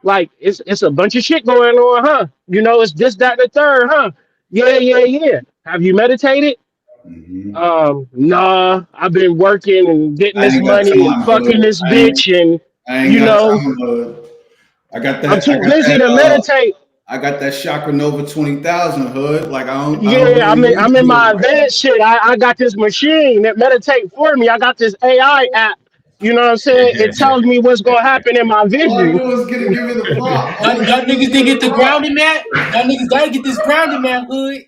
like it's a bunch of shit going on, huh? It's this, that, and the third, huh? Yeah, yeah, yeah. Have you meditated? Mhm. Nah. I've been working and getting I this ain't got money and time, fucking bud. this bitch, and I ain't you got know, time, bud. I got I'm that. I too got busy that. to meditate. I got that Chakra Nova 20,000 hood. Like I don't Yeah, really need I'm to in do my it right now. advanced shit. I got this machine that meditate for me. I got this AI app. You know what I'm saying? It tells me what's gonna happen in my All I vision. do is get to give me the prompt. All I Y'all gotta do is niggas give didn't me get the the prompt. grounding man. Y'all niggas gotta get this grounding man hood.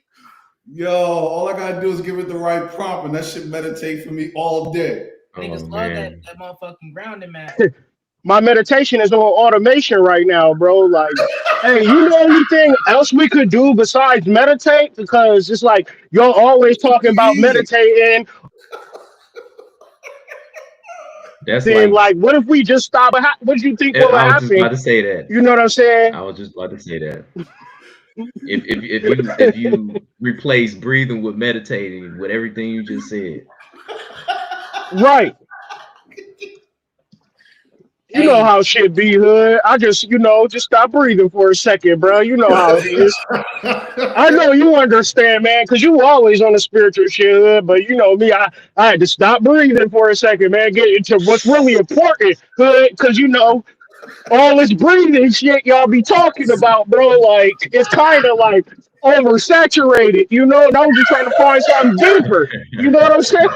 Yo, all I gotta do is give it the right prompt, and that shit meditate for me all day. Oh Niggas love that man. that motherfucking grounding man. My meditation is on automation right now, bro. Like, hey, you know anything else we could do besides meditate? Because it's like y'all always talking Too about easy. meditating. That's Then, like like, what if we just stop? What do you think will I was just happen? about to say that. You know what I'm saying? I was just about to say that. If you replace breathing with meditating with everything you just said. Right. You know Hey, how shit be, hood. I just, just stop breathing for a second, bro. You know how it is. I know you understand, man, because you always on the spiritual shit, hood. But you know me, I had to stop breathing for a second, man. Get into what's really important, hood, because all this breathing shit y'all be talking about, bro. Like it's kind of like oversaturated, and I was just trying to find something deeper. You know what I'm saying?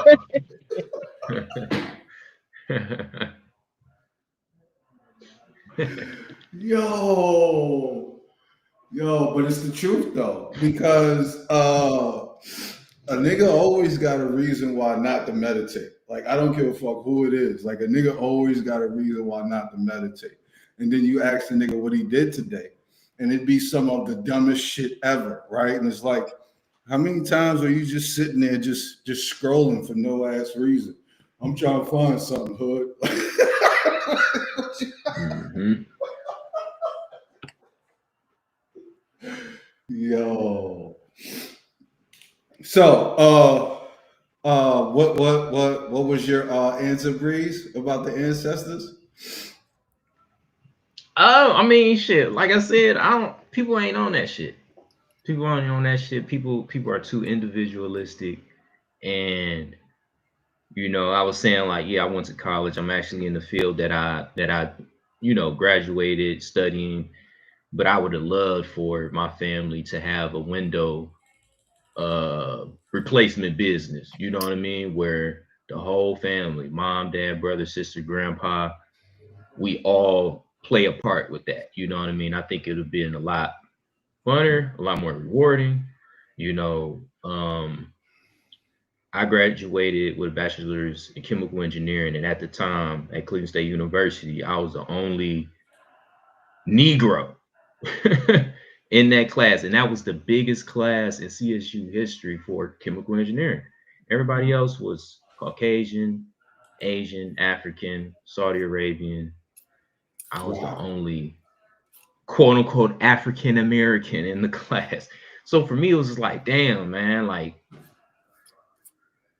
Yo, but it's the truth though, because a nigga always got a reason why not to meditate. Like I don't give a fuck who it is. Like a nigga always got a reason why not to meditate. And then you ask the nigga what he did today, and it'd be some of the dumbest shit ever, right? And it's like, how many times are you just sitting there just scrolling for no ass reason? I'm trying to find something, hood. Mhm. Yo. So, what was your answer, Breeze, about the ancestors? Oh, I mean, shit. Like I said, I don't. People ain't on that shit. People aren't on that shit. People are too individualistic, and I was saying like, yeah, I went to college. I'm actually in the field that I graduated studying, but I would have loved for my family to have a window replacement business. You know what I mean? Where the whole family, mom, dad, brother, sister, grandpa, we all play a part with that. You know what I mean? I think it would have been a lot funner, a lot more rewarding. You know, I graduated with a bachelor's in chemical engineering, and at the time at Cleveland State University, I was the only Negro in that class, and that was the biggest class in CSU history for chemical engineering. Everybody else was Caucasian, Asian, African, Saudi Arabian. I was the Wow. only quote unquote African American in the class. So for me, it was just like, damn, man, like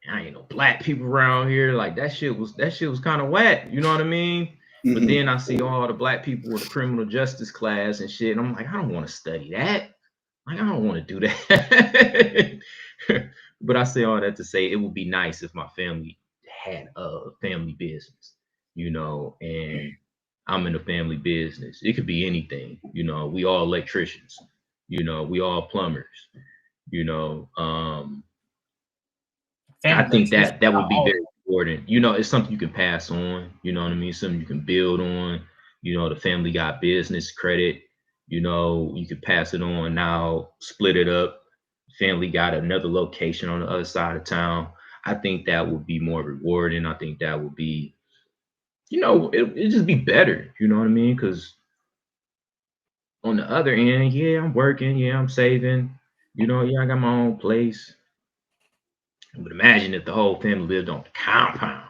I ain't no black people around here. Like that shit was kind of whack. You know what I mean? But Mm-hmm. then I see all the black people with the criminal justice class and shit, and I'm like, I don't want to study that. Like, I don't want to do that. But I say all that to say it would be nice if my family had a family business, and I'm in a family business. It could be anything, we all electricians, we all plumbers, you know. I family think electrician. that would be Oh, very important. It's something you can pass on, you know what I mean? Something you can build on. The family got business credit, you could pass it on now, split it up. Family got another location on the other side of town. I think that would be more rewarding. I think that would be, it'd just be better, you know what I mean? Because on the other end, yeah, I'm working, yeah, I'm saving, yeah, I got my own place. But imagine if the whole family lived on the compound.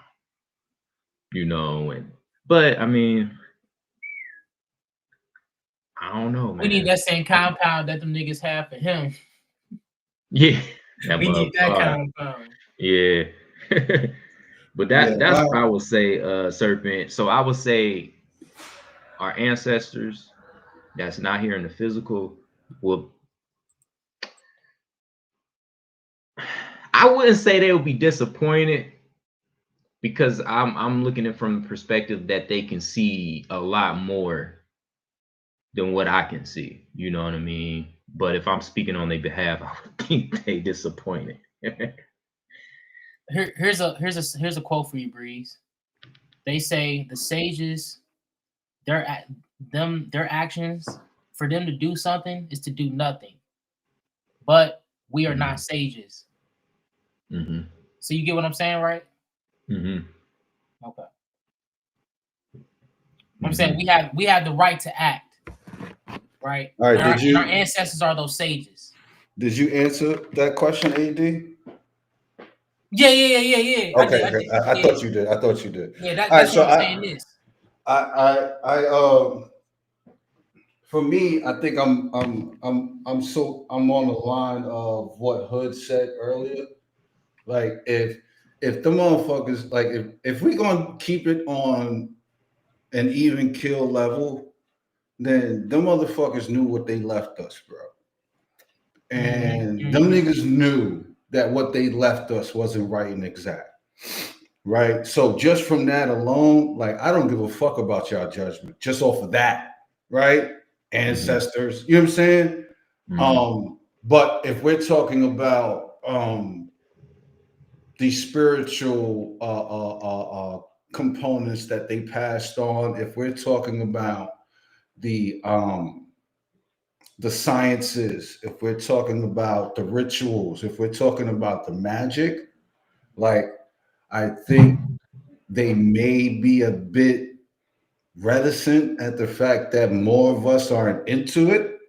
And but I mean, I don't know, we need man. that same compound that them niggas have for him. Yeah, that We need mother that car. compound. Yeah. But Yeah. that's what I would say, Serpent. So I would say our ancestors that's not here in the physical will, I wouldn't say they would be disappointed because I'm looking at it from the perspective that they can see a lot more than what I can see. You know what I mean? But if I'm speaking on their behalf, I would think they disappointed. Here's a quote for you, Breeze. They say the sages, their actions, for them to do something is to do nothing. But we are not Hmm. sages. Hmm. So you get what I'm saying, right? Hmm. Okay. I'm saying Hmm. we have the right to act, right? All right. And our ancestors are those sages. Did you answer that question, Ad? Yeah. I Okay, did. I okay. did. I Yeah. thought you did. I thought you did. Yeah. All right. That's So what I'm saying is. for me, I think I'm on the line of what Hood said earlier. Like if the motherfuckers, like if we gonna keep it on and even kill level, then them motherfuckers knew what they left us, bro. And them Mhm. niggas knew that what they left us wasn't right and exact. Right. So just from that alone, like I don't give a fuck about y'all judgment. Just off of that, right? Hmm. Ancestors, you know what I'm saying? Hmm. But if we're talking about the spiritual components that they passed on, if we're talking about the um the sciences, if we're talking about the rituals, if we're talking about the magic, like I think they may be a bit reticent at the fact that more of us aren't into it,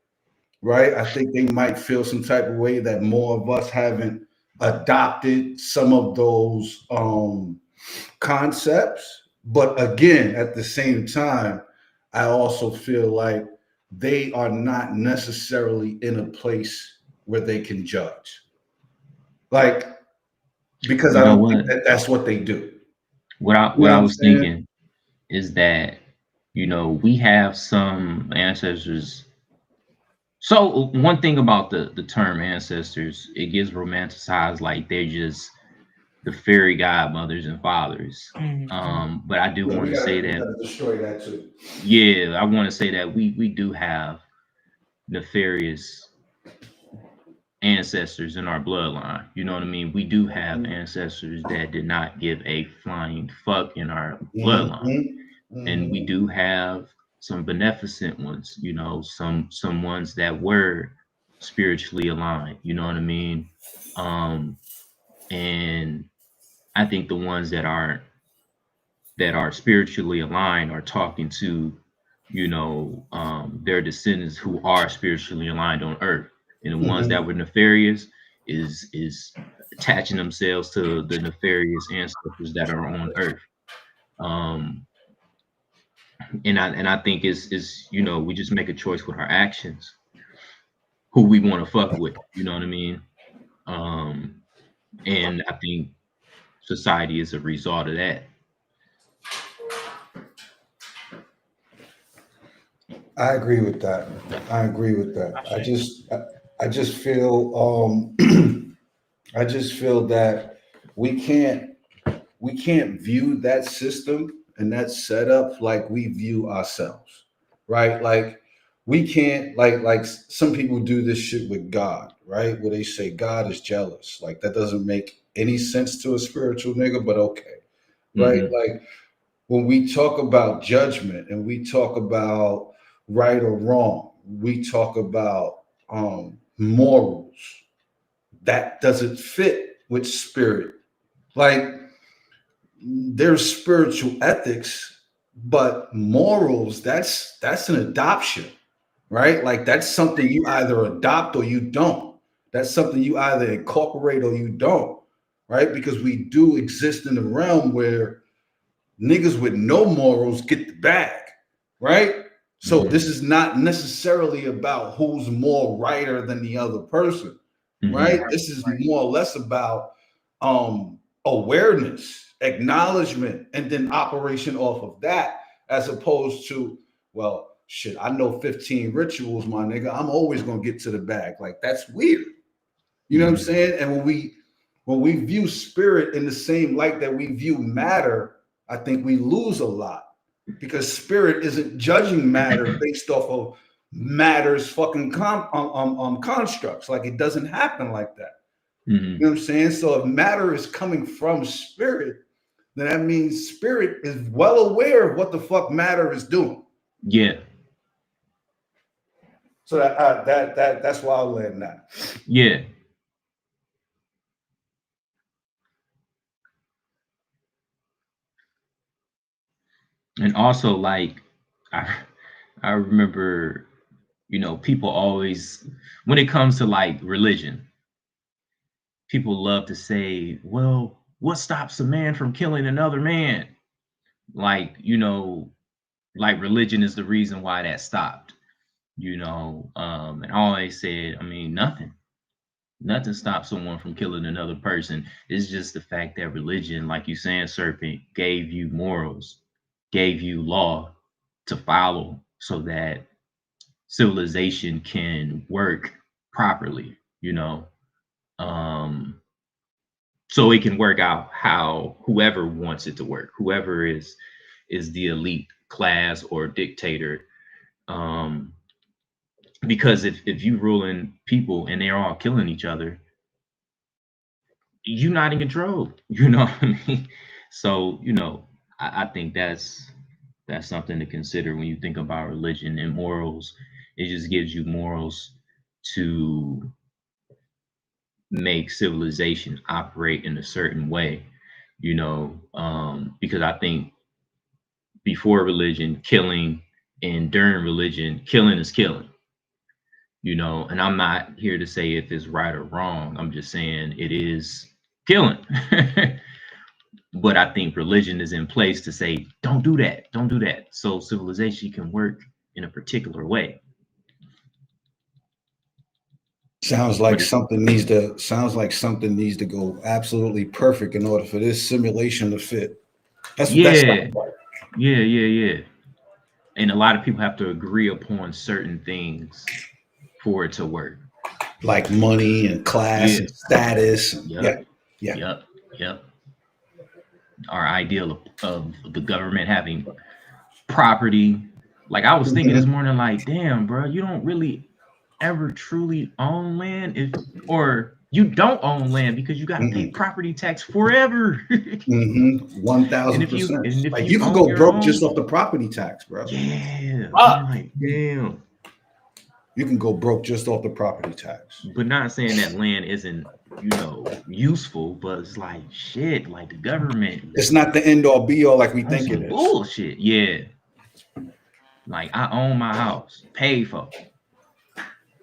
right? I think they might feel some type of way that more of us haven't adopted some of those concepts. But again, at the same time, I also feel like they are not necessarily in a place where they can judge. Like, because You I know don't think what? that that's what they do. You What know what I I'm was saying? thinking is that, you know, we have some ancestors. So one thing about the term ancestors, it gets romanticized like they're just the fairy godmothers and fathers. Mhm. But I do Yeah, want to say we that, gotta destroy that too. yeah, I want to say that we do have nefarious ancestors in our bloodline. You know what I mean? We do have Mhm. ancestors that did not give a flying fuck in our bloodline. Mhm. And we Mhm. do have some beneficent ones, you know, some ones that were spiritually aligned, you know what I mean? Um, and I think the ones that are spiritually aligned are talking to, you know, their descendants who are spiritually aligned on earth. And the ones that Mhm. were nefarious is attaching themselves to the nefarious ancestors that are on earth. Um, and I think is you know, we just make a choice with our actions who we want to fuck with, you know what I mean? Um, and I think society is a result of that. I agree with that. I agree with that. I see. I just feel I just feel that we can't we can't view that system and that setup like we view ourselves, right? Like we can't like some people do this shit with God, right? Where they say God is jealous. Like that doesn't make any sense to a spiritual nigga, but okay, right? Hmm. Like when we talk about judgment and we talk about right or wrong, we talk about morals. That doesn't fit with spirit. Like there's spiritual ethics, but morals, that's an adoption, right? Like that's something you either adopt or you don't. That's something you either incorporate or you don't, right? Because we do exist in a realm where niggas with no morals get the bag, right? So Hmm. this is not necessarily about who's more righter than the other person, right? Hmm. Right, This is right. more or less about awareness, acknowledgement, and then operation off of that, as opposed to, well, shit, I know 15 rituals, my nigga. I'm always gonna get to the bag. Like that's weird. You know what I'm Hmm. saying? And when we view spirit in the same light that we view matter, I think we lose a lot because spirit isn't judging matter based off of matter's fucking constructs. Like it doesn't happen like that. Hmm. You know what I'm saying? So if matter is coming from spirit, then that means spirit is well aware of what the fuck matter is doing. Yeah, So that's why I'll land that. yeah. And also like I I remember, you know, people always when it comes to like religion, people love to say, well, what stops a man from killing another man? Like, you know, like religion is the reason why that stopped, you know. And I always said, I mean, nothing stops someone from killing another person. It's just the fact that religion, like you saying, Serpent, gave you morals, gave you law, to follow so that civilization can work properly, so it can work out how whoever wants it to work, whoever is the elite class or dictator. Because if you ruling people and they're all killing each other, you're not in control. You know what I mean? So, I think that's something to consider when you think about religion and morals. It just gives you morals to make civilization operate in a certain way, because I think before religion, killing, and during religion, killing is killing. And I'm not here to say if it's right or wrong. I'm just saying it is killing. But I think religion is in place to say, don't do that, don't do that. So civilization can work in a particular way. Sounds like something needs to go absolutely perfect in order for this simulation to fit. That's what that sounds like. Yeah. And a lot of people have to agree upon certain things for it to work. Like money and class and status. Yep. Our ideal of the government having property. Like I was thinking this morning, like, damn, bro, you don't really ever truly own land or you don't own land because you got to pay property tax forever. 1,000%. Like you could go broke just off the property tax, bro. Yeah. I'm like, damn. You can go broke just off the property tax. But not saying that land isn't, useful, but it's like shit, like the government. It's not the end all be all like we think it is. Bullshit. Yeah. Like I own my house, paid for.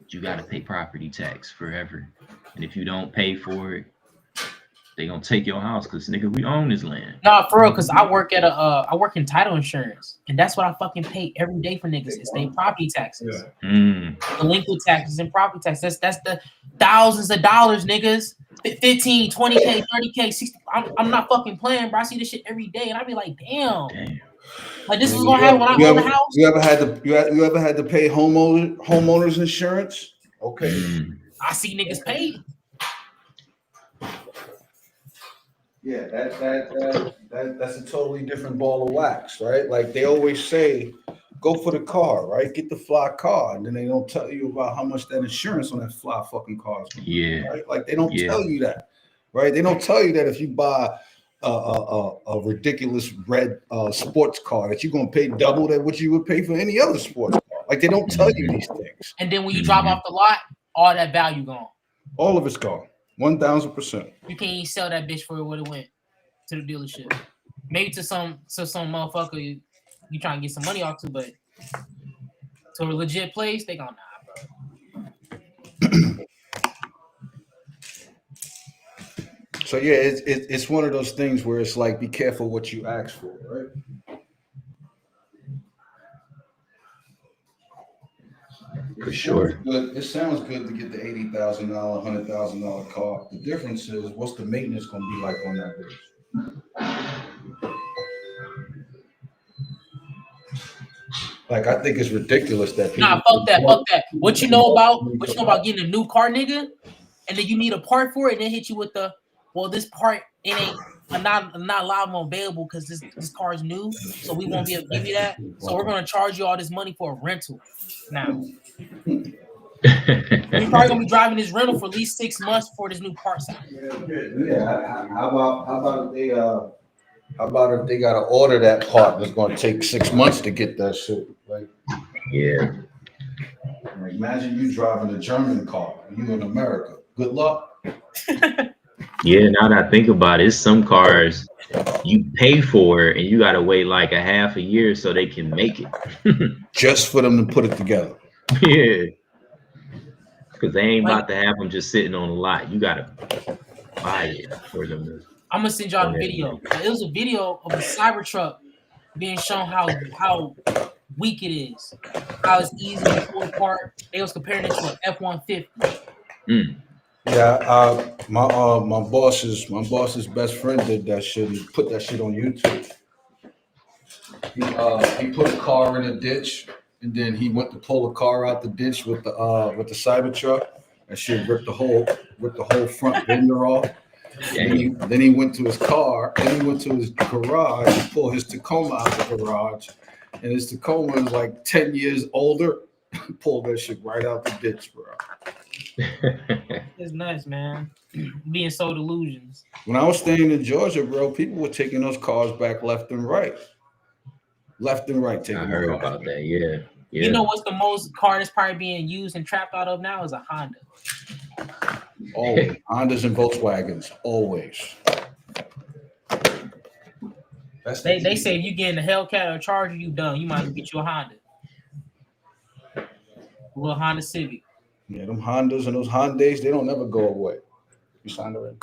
You got to pay property tax forever. And if you don't pay for it, they gonna take your house because nigga, we own this land. Nah, for real, because I work in title insurance, and that's what I fucking pay every day for niggas. It's their property taxes, delinquent taxes, and property taxes. That's the thousands of dollars, niggas. 15, 20K, 30K, 60. I'm not fucking playing, bro. I see this shit every day, and I be like, damn. Like this is gonna happen when I own the house. You ever had to pay homeowners insurance? Okay. I see niggas pay. Yeah, that's a totally different ball of wax, right? Like they always say, go for the car, right? Get the fly car, and then they don't tell you about how much that insurance on that fly fucking car is gonna be, right? Like they don't tell you that, right? They don't tell you that if you buy a ridiculous red sports car that you're gonna pay double that what you would pay for any other sports car. Like they don't tell you these things. And then when you drive off the lot, all that value gone. All of it's gone. 1,000%. You can't even sell that bitch for what it went to the dealership. Maybe to some motherfucker you trying to get some money off to, but to a legit place, they gonna bro. So yeah, it's one of those things where it's like, be careful what you ask for, right? For sure. It sounds good to get the $80,000, $100,000 car. The difference is, what's the maintenance going to be like on that bitch? Like, I think it's ridiculous that people. Nah, fuck that. What you know about getting a new car, nigga? And then you need a part for it, and then hit you with this part it ain't not live available because this car is new, so we won't be able to give you that. So we're gonna charge you all this money for a rental. Now you're probably gonna be driving this rental for at least 6 months before this new part's out. Yeah. How about if they gotta order that part that's gonna take 6 months to get that shit? Like, yeah. Like, imagine you driving a German car and you in America. Good luck. Yeah, now that I think about it, some cars you pay for and you gotta wait like a half a year so they can make it. Just for them to put it together. Yeah. Because they ain't about to have them just sitting on the lot. You gotta buy it for them. I'm gonna send y'all the video. It was a video of a Cybertruck being shown how weak it is, how it's easy to pull apart. They was comparing it to an F-150. Yeah, my boss's best friend did that shit and put that shit on YouTube. He put a car in a ditch, and then he went to pull the car out the ditch with the Cybertruck, and shit ripped the whole front fender off. Then he went to his car, then he went to his garage and pulled his Tacoma out the garage. And his Tacoma is like 10 years older. Pulled that shit right out the ditch, bro. It's nuts, man. Being so delusions. When I was staying in Georgia, bro, people were taking those cars back left and right. Left and right taking I heard about that, yeah. You know what's the most car that's probably being used and trapped out of now is a Honda. Always. Hondas and Volkswagens, always. They say if you get in a Hellcat or a Charger, you done. You might as well get you a Honda. A little Honda Civic. Yeah, them Hondas and those Hyundais, they don't never go away. You signed already?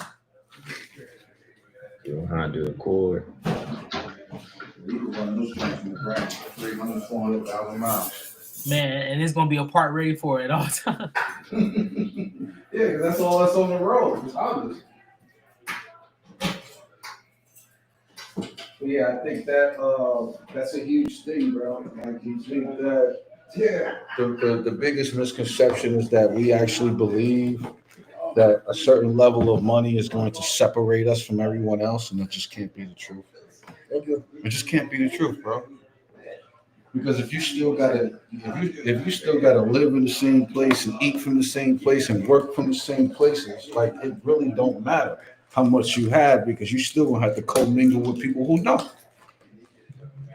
Your Honda Accord. Man, and it's gonna be a part ready for it at all times. Yeah, that's all that's on the road. It's Hondas. Yeah, I think that's a huge thing, bro. Like you think that the biggest misconception is that we actually believe that a certain level of money is going to separate us from everyone else, and it just can't be the truth. It just can't be the truth, bro. Because if you still gotta live in the same place and eat from the same place and work from the same places, like it really don't matter how much you have, because you still gonna have to commingle with people who don't.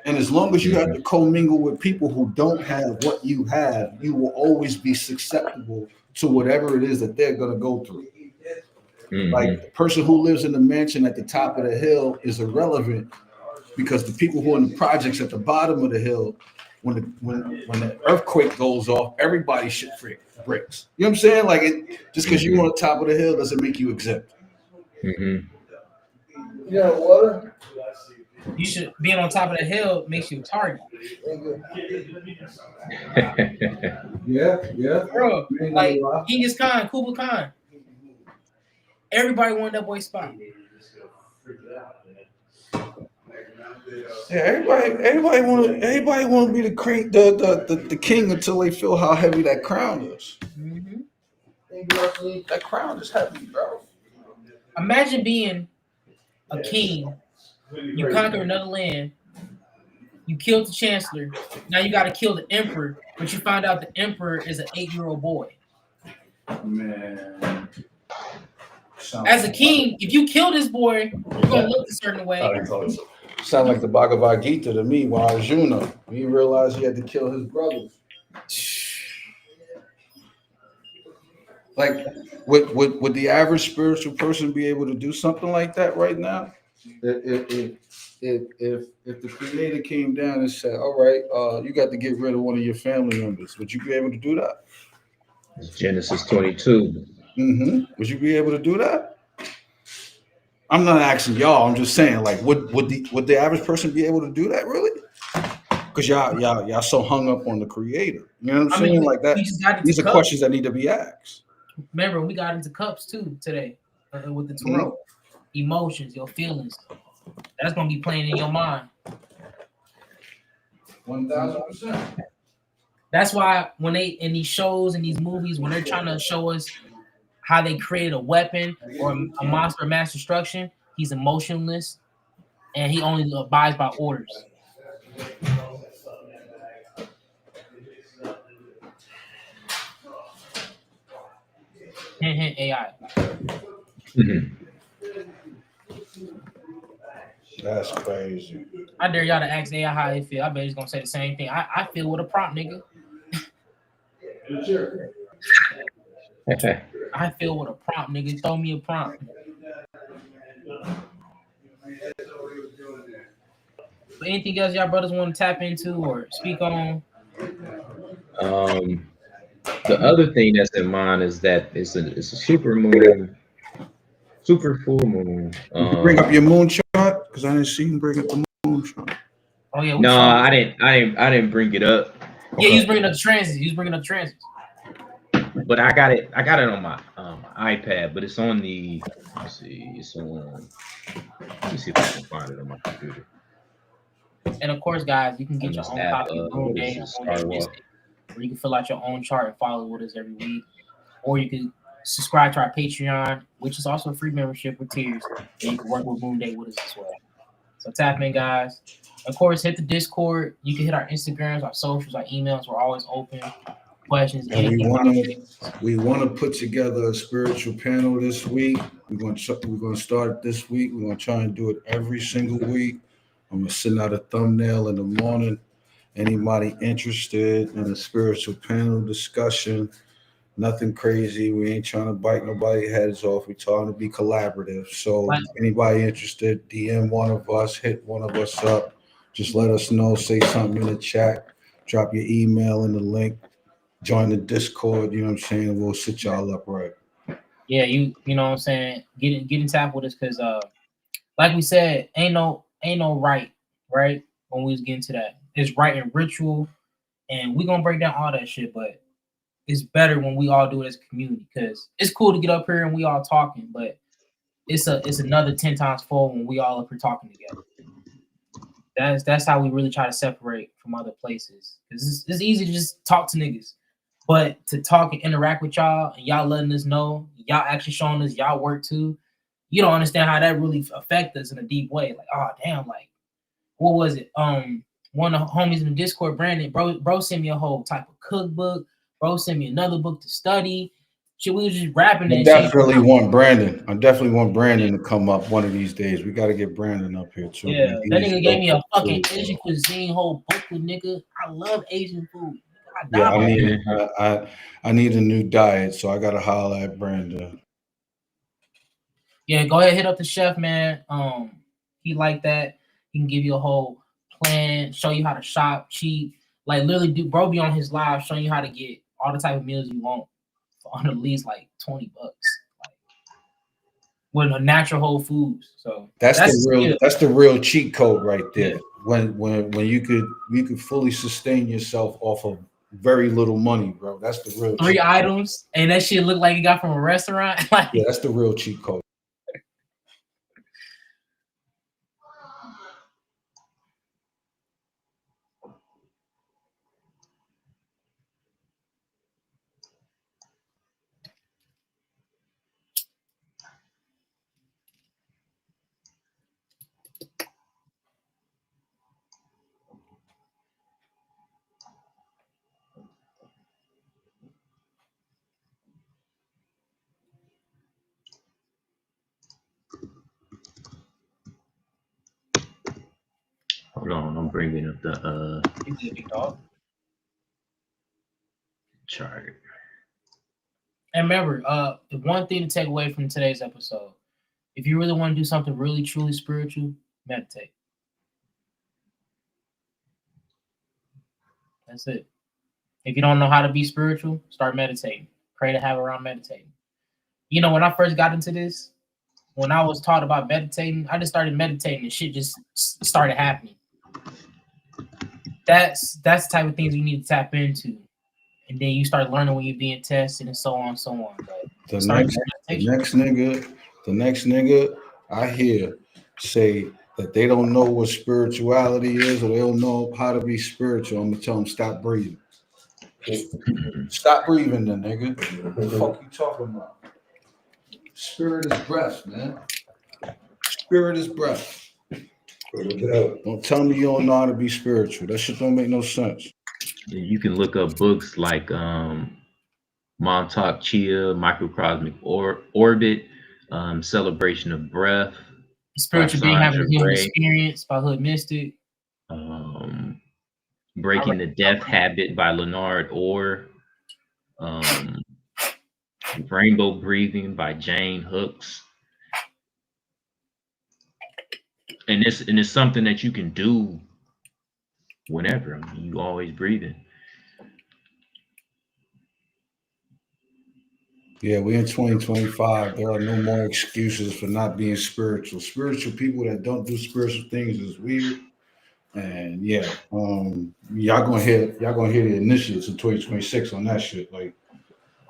And as long as you have to commingle with people who don't have what you have, you will always be susceptible to whatever it is that they're gonna go through. Like the person who lives in the mansion at the top of the hill is irrelevant, because the people who are in the projects at the bottom of the hill, when the earthquake goes off, everybody shit breaks. You know what I'm saying? Like just because you're on the top of the hill doesn't make you exempt. Yeah, water. You should being on top of the hill makes you a target. Yeah. Bro, like Genghis Khan, Kublai Khan. Everybody wanted that boy spot. Yeah, everybody want to be the king until they feel how heavy that crown is. That crown is heavy, bro. Imagine being a king. You conquer another land. You killed the chancellor. Now you got to kill the emperor, but you find out the emperor is an 8-year-old boy. Man. As a king, if you kill this boy, you're gonna look a certain way. Sound like the Bhagavad Gita to me. When Arjuna, he realized he had to kill his brothers. Like, would the average spiritual person be able to do something like that right now? If the Creator came down and said, "All right, you got to get rid of one of your family members," would you be able to do that? Genesis 22. Would you be able to do that? I'm not asking y'all. I'm just saying, like, would the average person be able to do that really? Because y'all so hung up on the Creator. You know what I'm saying? Like that. These are questions that need to be asked. Remember, we got into cups too today with the tarot. Emotions, your feelings. That's gonna be playing in your mind. 1000%. That's why when they in these shows and these movies, when they're trying to show us how they created a weapon or a monster of mass destruction, he's emotionless and he only abides by orders. Hint, AI. That's crazy. I dare y'all to ask AI how they feel. I bet he's gonna say the same thing. I feel with a prompt, nigga. I feel with a prompt, nigga. Throw me a prompt. But anything else y'all brothers want to tap into or speak on? The other thing that's in mind is that it's a super moon, super full moon. Bring up your moon chart, because I didn't see you bring up the moon chart. Oh yeah. No, I didn't bring it up. Yeah, he was bringing up the transits. But I got it on my iPad, but it's on the. Let's see, it's on. Let me see if I can find it on my computer. And of course, guys, you can on get your this own app. copy of What is Moonday on this? Moonday Star Wars. Mystic, where you can fill out your own chart and follow with us every week. Or you can subscribe to our Patreon, which is also a free membership with tiers, and you can work with Moonday with us as well. So tap in, guys. Of course, hit the Discord. You can hit our Instagrams, our socials, our emails. We're always open. Questions, And anything. we want to put together a spiritual panel this week. We're going to start this week. We're going to try and do it every single week. I'm going to send out a thumbnail in the morning. Anybody interested in a spiritual panel discussion? Nothing crazy. We ain't trying to bite nobody heads off. We're trying to be collaborative. So anybody interested, DM one of us, hit one of us up. Just let us know. Say something in the chat. Drop your email in the link. Join the Discord. You know what I'm saying? We'll sit y'all up right. Yeah, you know what I'm saying. Get in tap with us because like we said, ain't no right when we was getting to that. It's right and ritual, and we gonna break down all that shit, but it's better when we all do it as a community because it's cool to get up here and we all talking, but it's another 10 times fold when we all up here talking together. That's how we really try to separate from other places because it's easy to just talk to niggas, but to talk and interact with y'all and y'all letting us know, y'all actually showing us y'all work too. You don't understand how that really affect us in a deep way. Like, oh damn, like what was it? One of the homies in the Discord, Brandon, bro sent me a whole type of cookbook. Bro sent me another book to study. Shit, we was just rapping I and definitely want Brandon. I definitely want Brandon to come up one of these days. We got to get Brandon up here too. Yeah, that nigga gave me a fucking food, Asian cuisine whole booklet, nigga. I love Asian food. Yeah, I need a new diet, so I gotta holler at Brandon. Yeah, go ahead, hit up the chef, man. He like that. He can give you a whole plan, show you how to shop cheap. Like literally, bro be on his live showing you how to get all the type of meals you want for under at least like $20, like with a natural whole foods. So that's the real cheat code right there. Yeah. When you could fully sustain yourself off of very little money, bro. That's the real 3 items, and that shit look like you got from a restaurant. Like, yeah, that's the real cheat code. Hold on, I'm bringing up the chart. And remember, the one thing to take away from today's episode, if you really want to do something really truly spiritual, meditate. That's it. If you don't know how to be spiritual, start meditating. Pray to have around meditating. You know, when I first got into this, when I was taught about meditating, I just started meditating and shit just started happening. That's the type of things you need to tap into. And then you start learning when you're being tested and so on and so on. But the next nigga I hear say that they don't know what spirituality is or they don't know how to be spiritual, I'm gonna tell them stop breathing. Stop breathing, then, nigga. What the fuck you talking about? Spirit is breath, man. Spirit is breath. Don't tell me you don't know how to be spiritual. That shit don't make no sense. You can look up books like Montauk Chia, Microcosmic Orbit, Celebration of Breath, Spiritual Being Having a Human Experience by Hood Mystic, Breaking the Death Habit by Leonard Orr, Rainbow Breathing by Jane Hooks. And it's something that you can do whenever. I mean, you always breathing. Yeah, we're in 2025. There are no more excuses for not being spiritual. Spiritual people that don't do spiritual things is weird. And yeah, y'all gonna hear the initiatives in 2026 on that shit. Like,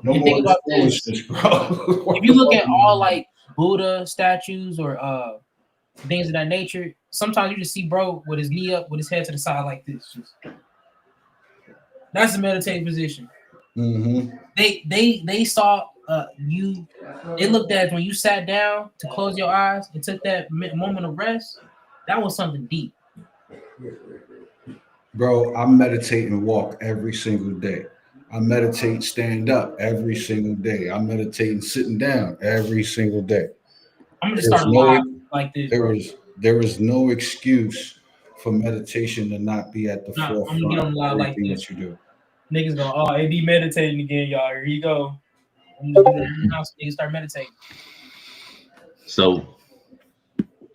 no more foolishness, bro. If you look at all like Buddha statues or things of that nature, sometimes you just see bro with his knee up, with his head to the side like this. That's the meditative position. Mm-hmm. They saw you. They looked at when you sat down to close your eyes and took that moment of rest. That was something deep. Bro, I meditate and walk every single day. I meditate stand up every single day. I meditate and sitting down every single day. I'm gonna just There's start a no live like this, there bro. is no excuse for meditation to not be at the Nah, I'm gonna get forefront on the of live like everything this. that you do. Niggas going, oh, AB meditating again, y'all. Here you go. I'm gonna do that in the house. Niggas start meditating. So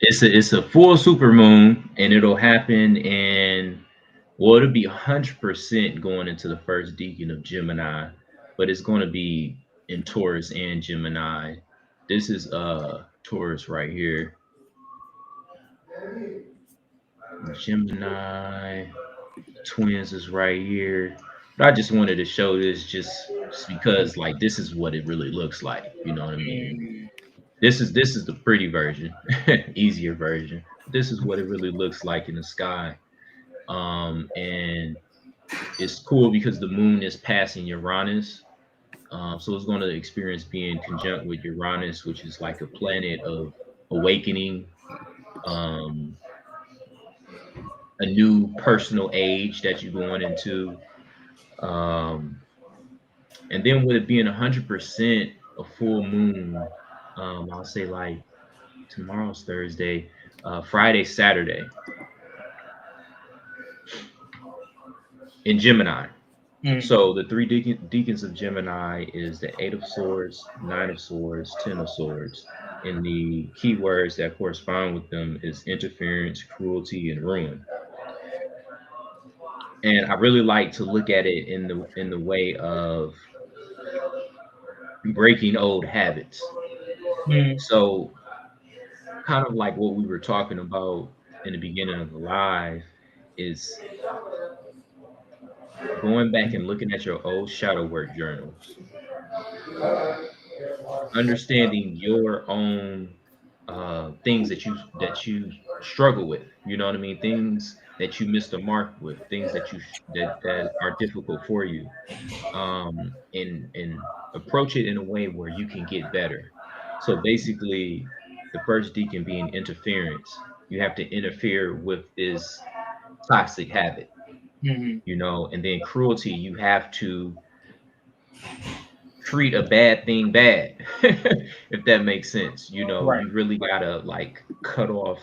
it's a full super moon, and it'll happen in, well, it'll be 100% going into the first decan of Gemini, but it's going to be in Taurus and Gemini. This is Taurus right here. Gemini, twins is right here. But I just wanted to show this just because like this is what it really looks like. You know what I mean? This is the pretty version, easier version. This is what it really looks like in the sky. And it's cool because the moon is passing Uranus. So it's going to experience being conjunct with Uranus, which is like a planet of awakening, um, a new personal age that you're going into. Um, and then with it being 100% a full moon, I'll say like tomorrow's Thursday, Friday, Saturday in Gemini. Mm. So the three deacons of Gemini is the Eight of Swords, Nine of Swords, Ten of Swords. And the key words that correspond with them is interference, cruelty, and ruin. And I really like to look at it in the way of breaking old habits. Mm. So kind of like what we were talking about in the beginning of the live is going back and looking at your old shadow work journals, understanding your own things that you struggle with. You know what I mean? Things that you missed the mark with, things that are difficult for you, and approach it in a way where you can get better. So basically, the first deacon being interference, you have to interfere with this toxic habit, Mm-hmm. and then cruelty, you have to treat a bad thing bad, if that makes sense. Right. You really gotta like cut off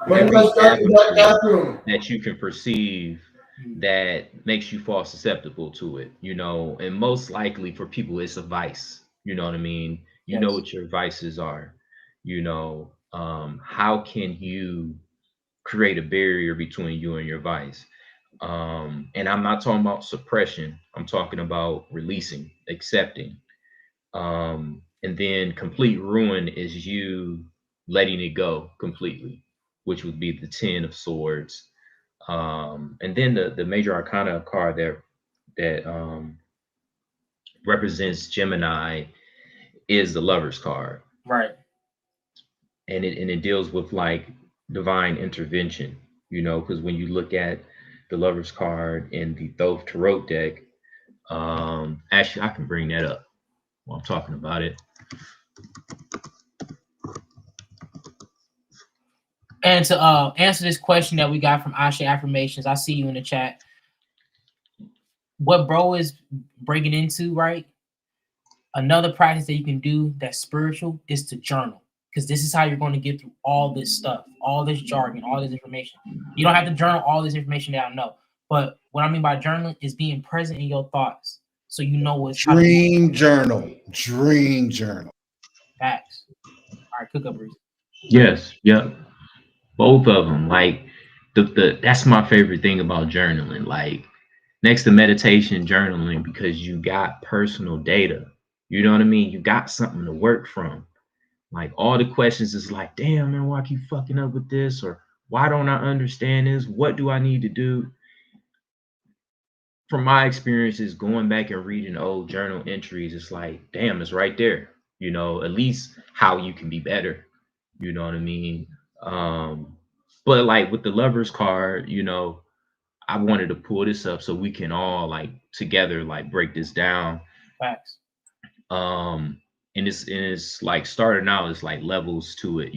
When you every guys start in that avenue bathroom. that you can perceive Mm. that makes you fall susceptible to it, and most likely for people it's a vice. You know what I mean? You know Yes. what your vices are. How can you create a barrier between you and your vice? And I'm not talking about suppression, I'm talking about releasing, accepting. And then complete ruin is you letting it go completely, which would be the Ten of Swords. And then the major arcana card that represents Gemini is the Lover's card, Right. and it deals with like divine intervention. Because when you look at the Lover's card in the Thoth Tarot deck, actually I can bring that up while I'm talking about it. And to answer this question that we got from Asha Affirmations, I see you in the chat. What bro is breaking into, right? Another practice that you can do that's spiritual is to journal, because this is how you're going to get through all this stuff, all this jargon, all this information. You don't have to journal all this information that I know, but what I mean by journaling is being present in your thoughts, so you know what's how to Dream journal. Dream journal. facts. All right, cook up, Reese. Yes, yep, both of them. Like the that's my favorite thing about journaling. Like next to meditation, journaling, because you got personal data. You know what I mean? You got something to work from. Like all the questions is like, damn man, why I keep fucking up with this? Or why don't I understand this? What do I need to do? From my experiences going back and reading old journal entries, it's like, damn, it's right there. At least how you can be better. You know what I mean? Um, but like with the lovers card, I wanted to pull this up so we can all like together like break this down. Facts. And it's like starting out, it's like levels to it.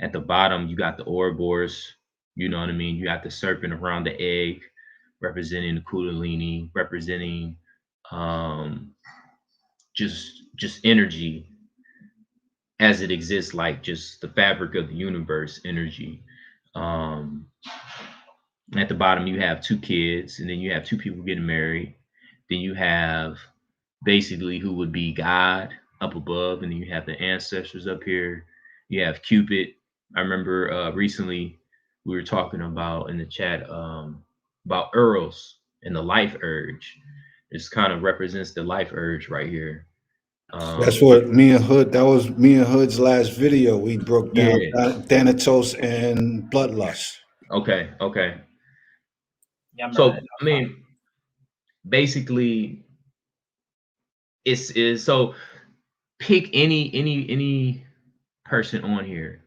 At the bottom you got the Ouroboros. You know what I mean? You got the serpent around the egg, representing the Kundalini, representing um just energy as it exists, like just the fabric of the universe energy. um at the bottom you have two kids, and then you have two people getting married. Then you have basically who would be God up above, and then you have the ancestors up here. You have Cupid. I remember recently we were talking about in the chat about Eros and the life urge. This kind of represents the life urge right here. That's um what me and Hood. That was me and Hood's last video. We broke down yeah. Thanatos and Bloodlust. Okay. Yeah, I remember So that. I mean, basically, it's is so pick any person on here.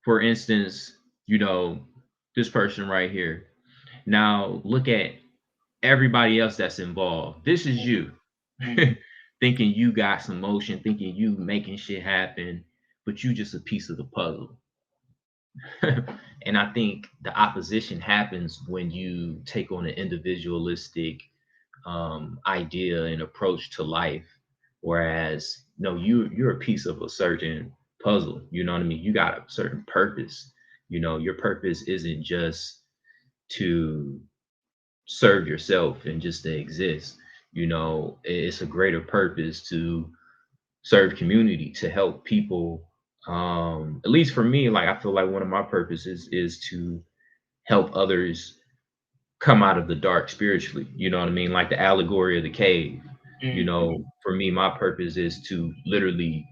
For instance, this person right here. Now look at everybody else that's involved. This is you. Mm, Thinking you got some motion, thinking you making shit happen, but you just a piece of the puzzle. And I think the opposition happens when you take on an individualistic idea and approach to life, whereas no, you're a piece of a certain puzzle. You know what I mean? You got a certain purpose. Your purpose isn't just to serve yourself and just to exist. It's a greater purpose to serve community, to help people. At least for me, like I feel like one of my purposes is to help others come out of the dark spiritually. You know what I mean? Like the allegory of the cave. mm, For me, my purpose is to literally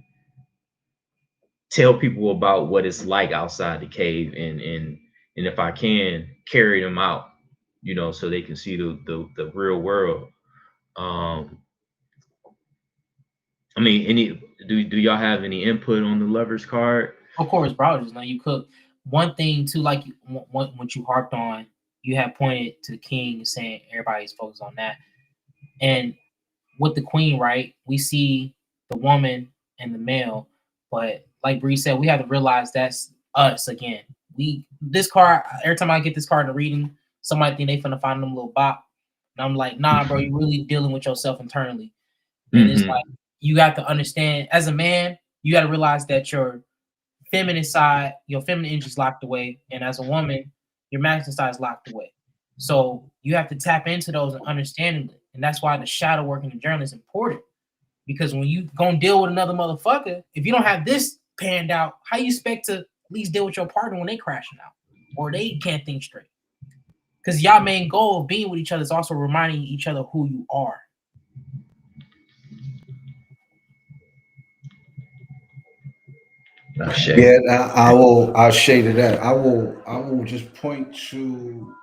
tell people about what it's like outside the cave, and if I can, carry them out, so they can see the real world. Um, I mean, do y'all have any input on the lovers card? of course, bro. Just know you cook. One thing too, like what you harped on, you have pointed to the king and saying everybody's focused on that. And with the queen, right? We see the woman and the male, but like Bree said, we have to realize that's us again. We this card. Every time I get this card in the reading, somebody think they finna find them little bop, and I'm like, nah, bro, you're really dealing with yourself internally. And it's like Mm-hmm. you got to understand as a man, you got to realize that your feminine side, your feminine energy is locked away, and as a woman, your masculine side is locked away. So you have to tap into those and understanding it, and that's why the shadow work in the journal is important. Because when you gonna deal with another motherfucker, if you don't have this panned out, how you expect to at least deal with your partner when they crashing out or they can't think straight? Because y'all main goal of being with each other is also reminding each other who you are. Shay. Yeah, I will. I'll shade to that. I will. I will just point to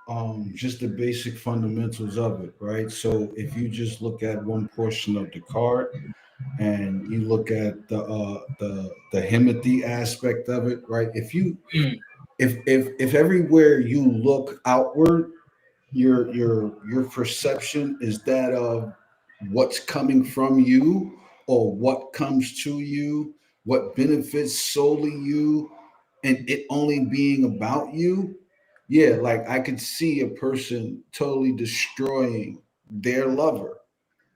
just the basic fundamentals of it, right? So if you just look at one portion of the card and you look at the himothy aspect of it, right? Mm, If everywhere you look outward, your perception is that of what's coming from you or what comes to you, what benefits solely you, and it only being about you. Yeah, like I could see a person totally destroying their lover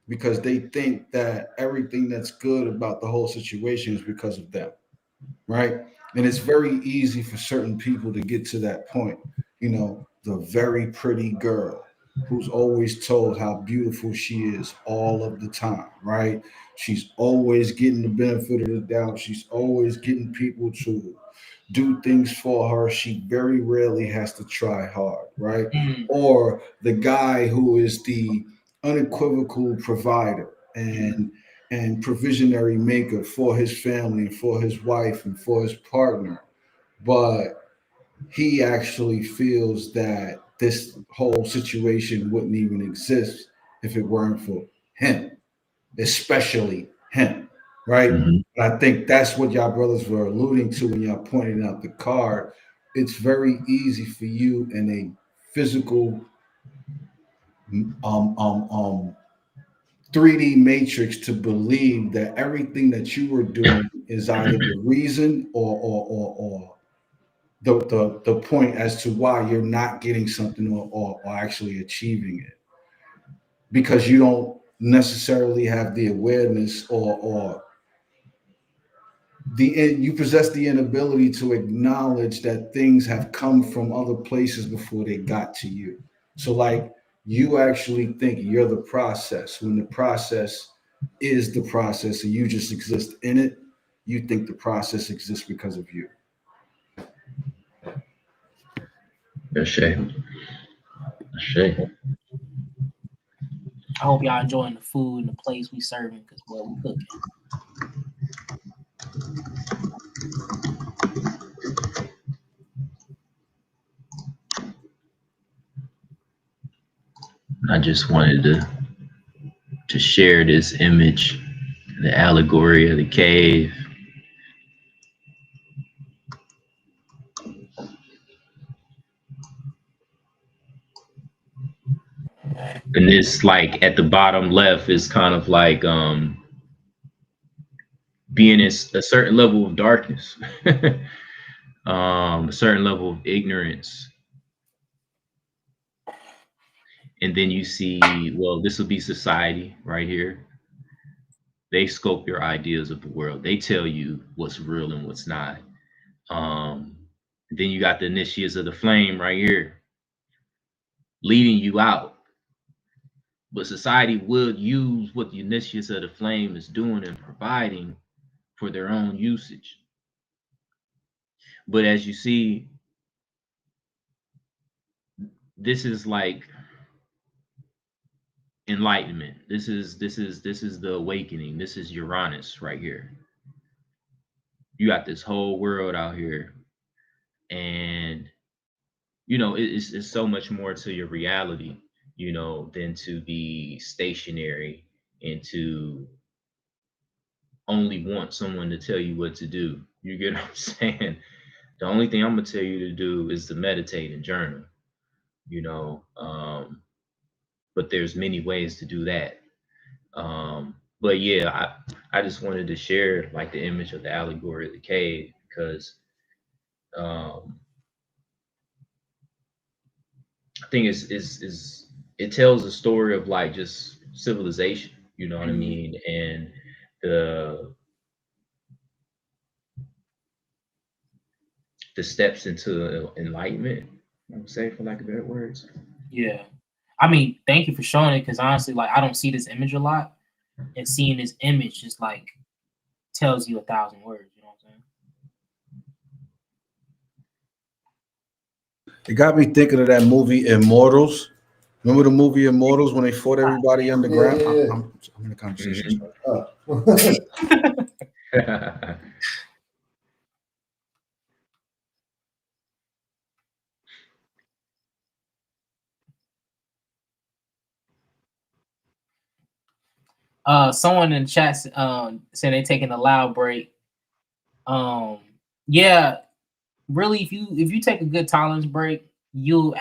because they think that everything that's good about the whole situation is because of them, right? And it's very easy for certain people to get to that point. The very pretty girl who's always told how beautiful she is all of the time, right? She's always getting the benefit of the doubt. She's always getting people to do things for her. She very rarely has to try hard, right? mm, Or the guy who is the unequivocal provider and provisionary maker for his family and for his wife and for his partner, but he actually feels that this whole situation wouldn't even exist if it weren't for him, especially him. right? Mhm. And I think that's what y'all brothers were alluding to when y'all pointed out the card. It's very easy for you in a physical um, um, um, 3D matrix to believe that everything that you were doing is either the reason or the point as to why you're not getting something or actually achieving it because you don't necessarily have the awareness or you possess the inability to acknowledge that things have come from other places before they got to you. So like you actually think you're the process when the process is the process and you just exist in it. You think the process exists because of you. Ashay. Ashay. I hope y'all enjoying the food and the place we serving because what we cooking. I just wanted to share this image, the allegory of the cave. And this like at the bottom left is kind of like being in a certain level of darkness, a certain level of ignorance. And then you see, well, this will be society right here. They scope your ideas of the world. They tell you what's real and what's not. Um, then you got the initiates of the flame right here, leading you out. But society would use what the initiates of the flame is doing and providing for their own usage. But as you see, this is like enlightenment. This is the awakening. This is Uranus right here. You got this whole world out here, and it's so much more to your reality, than to be stationary and to only want someone to tell you what to do. You get what I'm saying? The only thing I'm gonna tell you to do is to meditate and journal. You know, but there's many ways to do that. But yeah, I just wanted to share like the image of the allegory of the cave because um, I think is it tells a story of like just civilization. You know what I mean? And the the steps into enlightenment. I would say, for lack of better words. Yeah. I mean, thank you for showing it because honestly, like I don't see this image a lot. And seeing this image just like tells you 1,000 words, you know what I'm It got me thinking of that movie Immortals. Remember the movie Immortals when they fought everybody underground? Yeah. I'm in the conversation. Mhm. Someone in the chat said they taking a loud break. Yeah, really, if you take a good tolerance break, you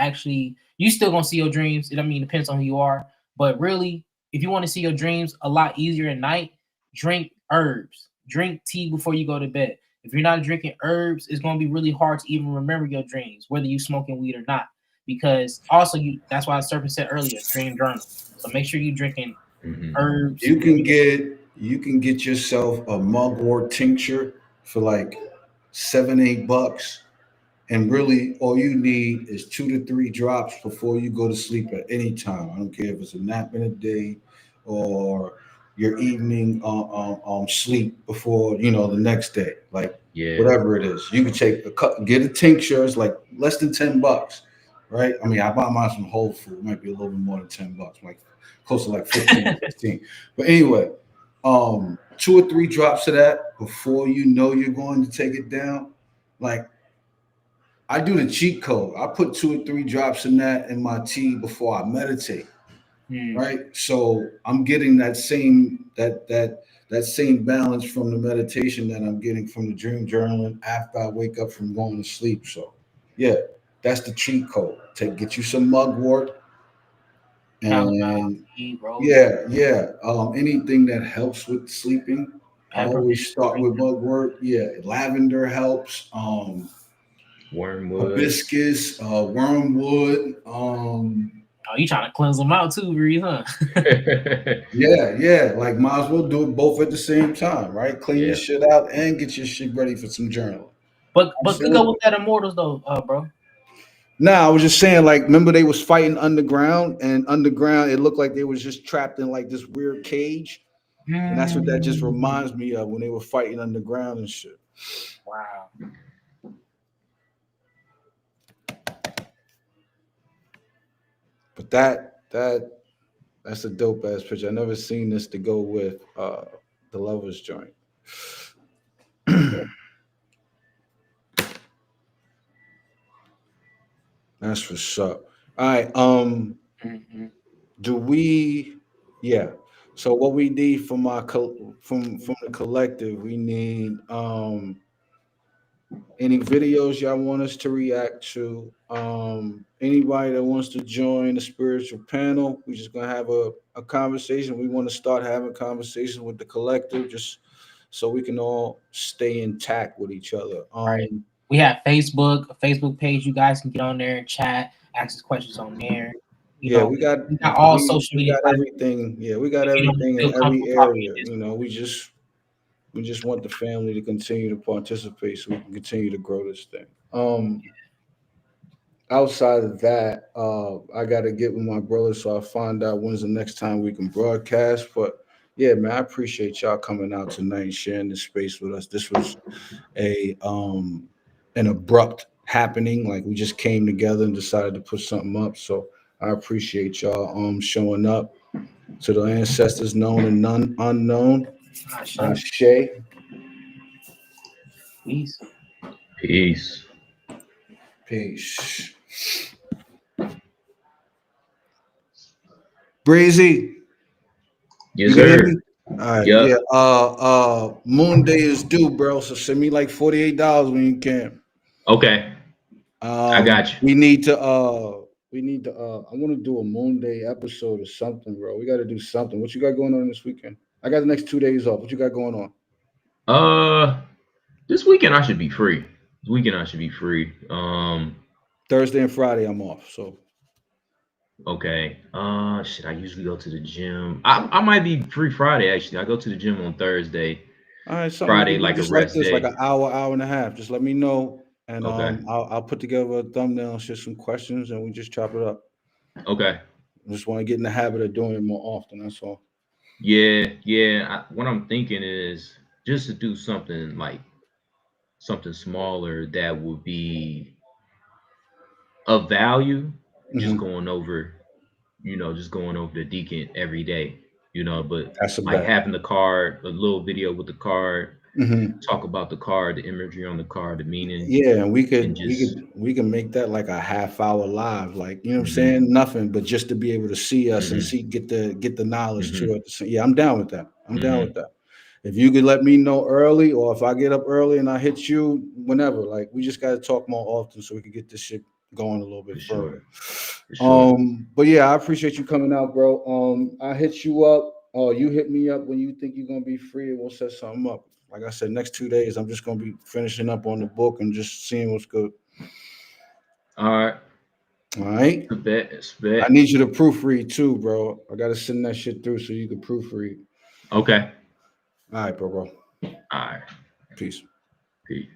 still gonna see your dreams. I mean, it depends on who you are, but really, if you want to see your dreams a lot easier at night, drink herbs, drink tea before you go to bed. If you're not drinking herbs, it's gonna be really hard to even remember your dreams, whether you smoking weed or not. Because also that's why the serpent said earlier, dream journal. So make sure you're drinking Mhm. herbs. You can get yourself a mugwort tincture for like 7-8 bucks. And really, all you need is 2 to 3 drops before you go to sleep at any time. I don't care if it's a nap in the day or your evening sleep before the next day. Like Yeah. whatever it is, you can take get a tincture. It's like less than 10 bucks, right? I mean, I buy mine from Whole Foods. It might be a little bit more than 10 bucks, like close to like 15, 16. But anyway, 2 or 3 drops of that before you know you're going to take it down. Like I do the cheat code. I put 2 or 3 drops in that in my tea before I meditate. Hmm. Right. So I'm getting that that same balance from the meditation that I'm getting from the dream journaling after I wake up from going to sleep. So, yeah, that's the cheat code. Get you some mugwort Chamomile and tea, rose, yeah. Anything that helps with sleeping. I peppermint. always start with mugwort. Yeah, lavender helps. Wormwood. Hibiscus, wormwood. Oh, you trying to cleanse them out too, Reed, huh? Yeah. Like might as well do it both at the same time, right? Clean your Yeah. shit out and get your shit ready for some journaling. But to go Absolutely. with that immortals though, bro. Nah, I was just saying, like, remember they was fighting underground, and underground it looked like they was just trapped in like this weird cage, and that's what that just Mm, reminds me of when they were fighting underground and shit. wow. But that's a dope ass picture. I never seen this to go with the lovers joint. That's what's up. All right. Mhm. Do we? Yeah. So what we need from from the collective, we need any videos y'all want us to react to. Anybody that wants to join the spiritual panel, we're just gonna have a conversation. We want to start having conversations with the collective, just so we can all stay intact with each other. Right. We have Facebook, a Facebook page. You guys can get on there and chat, ask us questions on there. You Yeah, know, we got we got all social we media got platforms. everything. Yeah, we got If you don't everything in feel every comfortable talking area. in this, You know, we just want the family to continue to participate so we can continue to grow this thing. Outside of that, I gotta get with my brother so I find out when's the next time we can broadcast. But yeah, man, I appreciate y'all coming out tonight and sharing this space with us. This was a an abrupt happening. Like we just came together and decided to put something up. So I appreciate y'all showing up to the ancestors known and none unknown. ah, shit. Shay, Peace. Peace. peace. Breezy, Yes, you can hear me? sir. All right, Yep. yeah. Moon Day is due, bro. So send me like $48 when you can. Okay. I got you. We need to I want to do a Moon Day episode or something, bro. We got to do something. What you got going on this weekend? I got the next 2 days off. What you got going on? Uh, this weekend I should be free. This weekend I should be free. Thursday and Friday I'm off. So Okay. Shit. I usually go to the gym. I might be free Friday actually. I go to the gym on Thursday. all right, something we Friday can do like a just like rest this, like an day. hour, hour and a half. Just let me know, and Okay. I'll put together a thumbnail, and share some questions, and we just chop it up. Okay. I just want to get in the habit of doing it more often. That's all. Yeah. What I'm thinking is just to do something like something smaller that would be of value. Just Hmm. going over, just going over the deacon every day. But That's a like bet. having the card, a little video with the card, Hmm. talk about the card, the imagery on the card, the meaning, Yeah, and and just. we can make that like a half hour live, like you know what I'm Hmm. saying? Nothing, but just to be able to see us and Hmm. see get the knowledge Hmm. too at the same. Yeah, I'm down with that. I'm down with Hmm. that. If you could let me know early, or if I get up early and I hit you whenever, like we just got to talk more often so we can get this shit going a little bit For further. sure. For sure. But yeah, I appreciate you coming out, bro. I hit you up. Oh, you hit me up when you think you're gonna be free, and we'll set something up. Like I said, next 2 days, I'm just gonna be finishing up on the book and just seeing what's good. All right. All right. It's a bet. It's a I bet. need you to proofread too, bro. I gotta send that shit through so you can proofread. Okay. All right, bro. All right. Peace. Peace.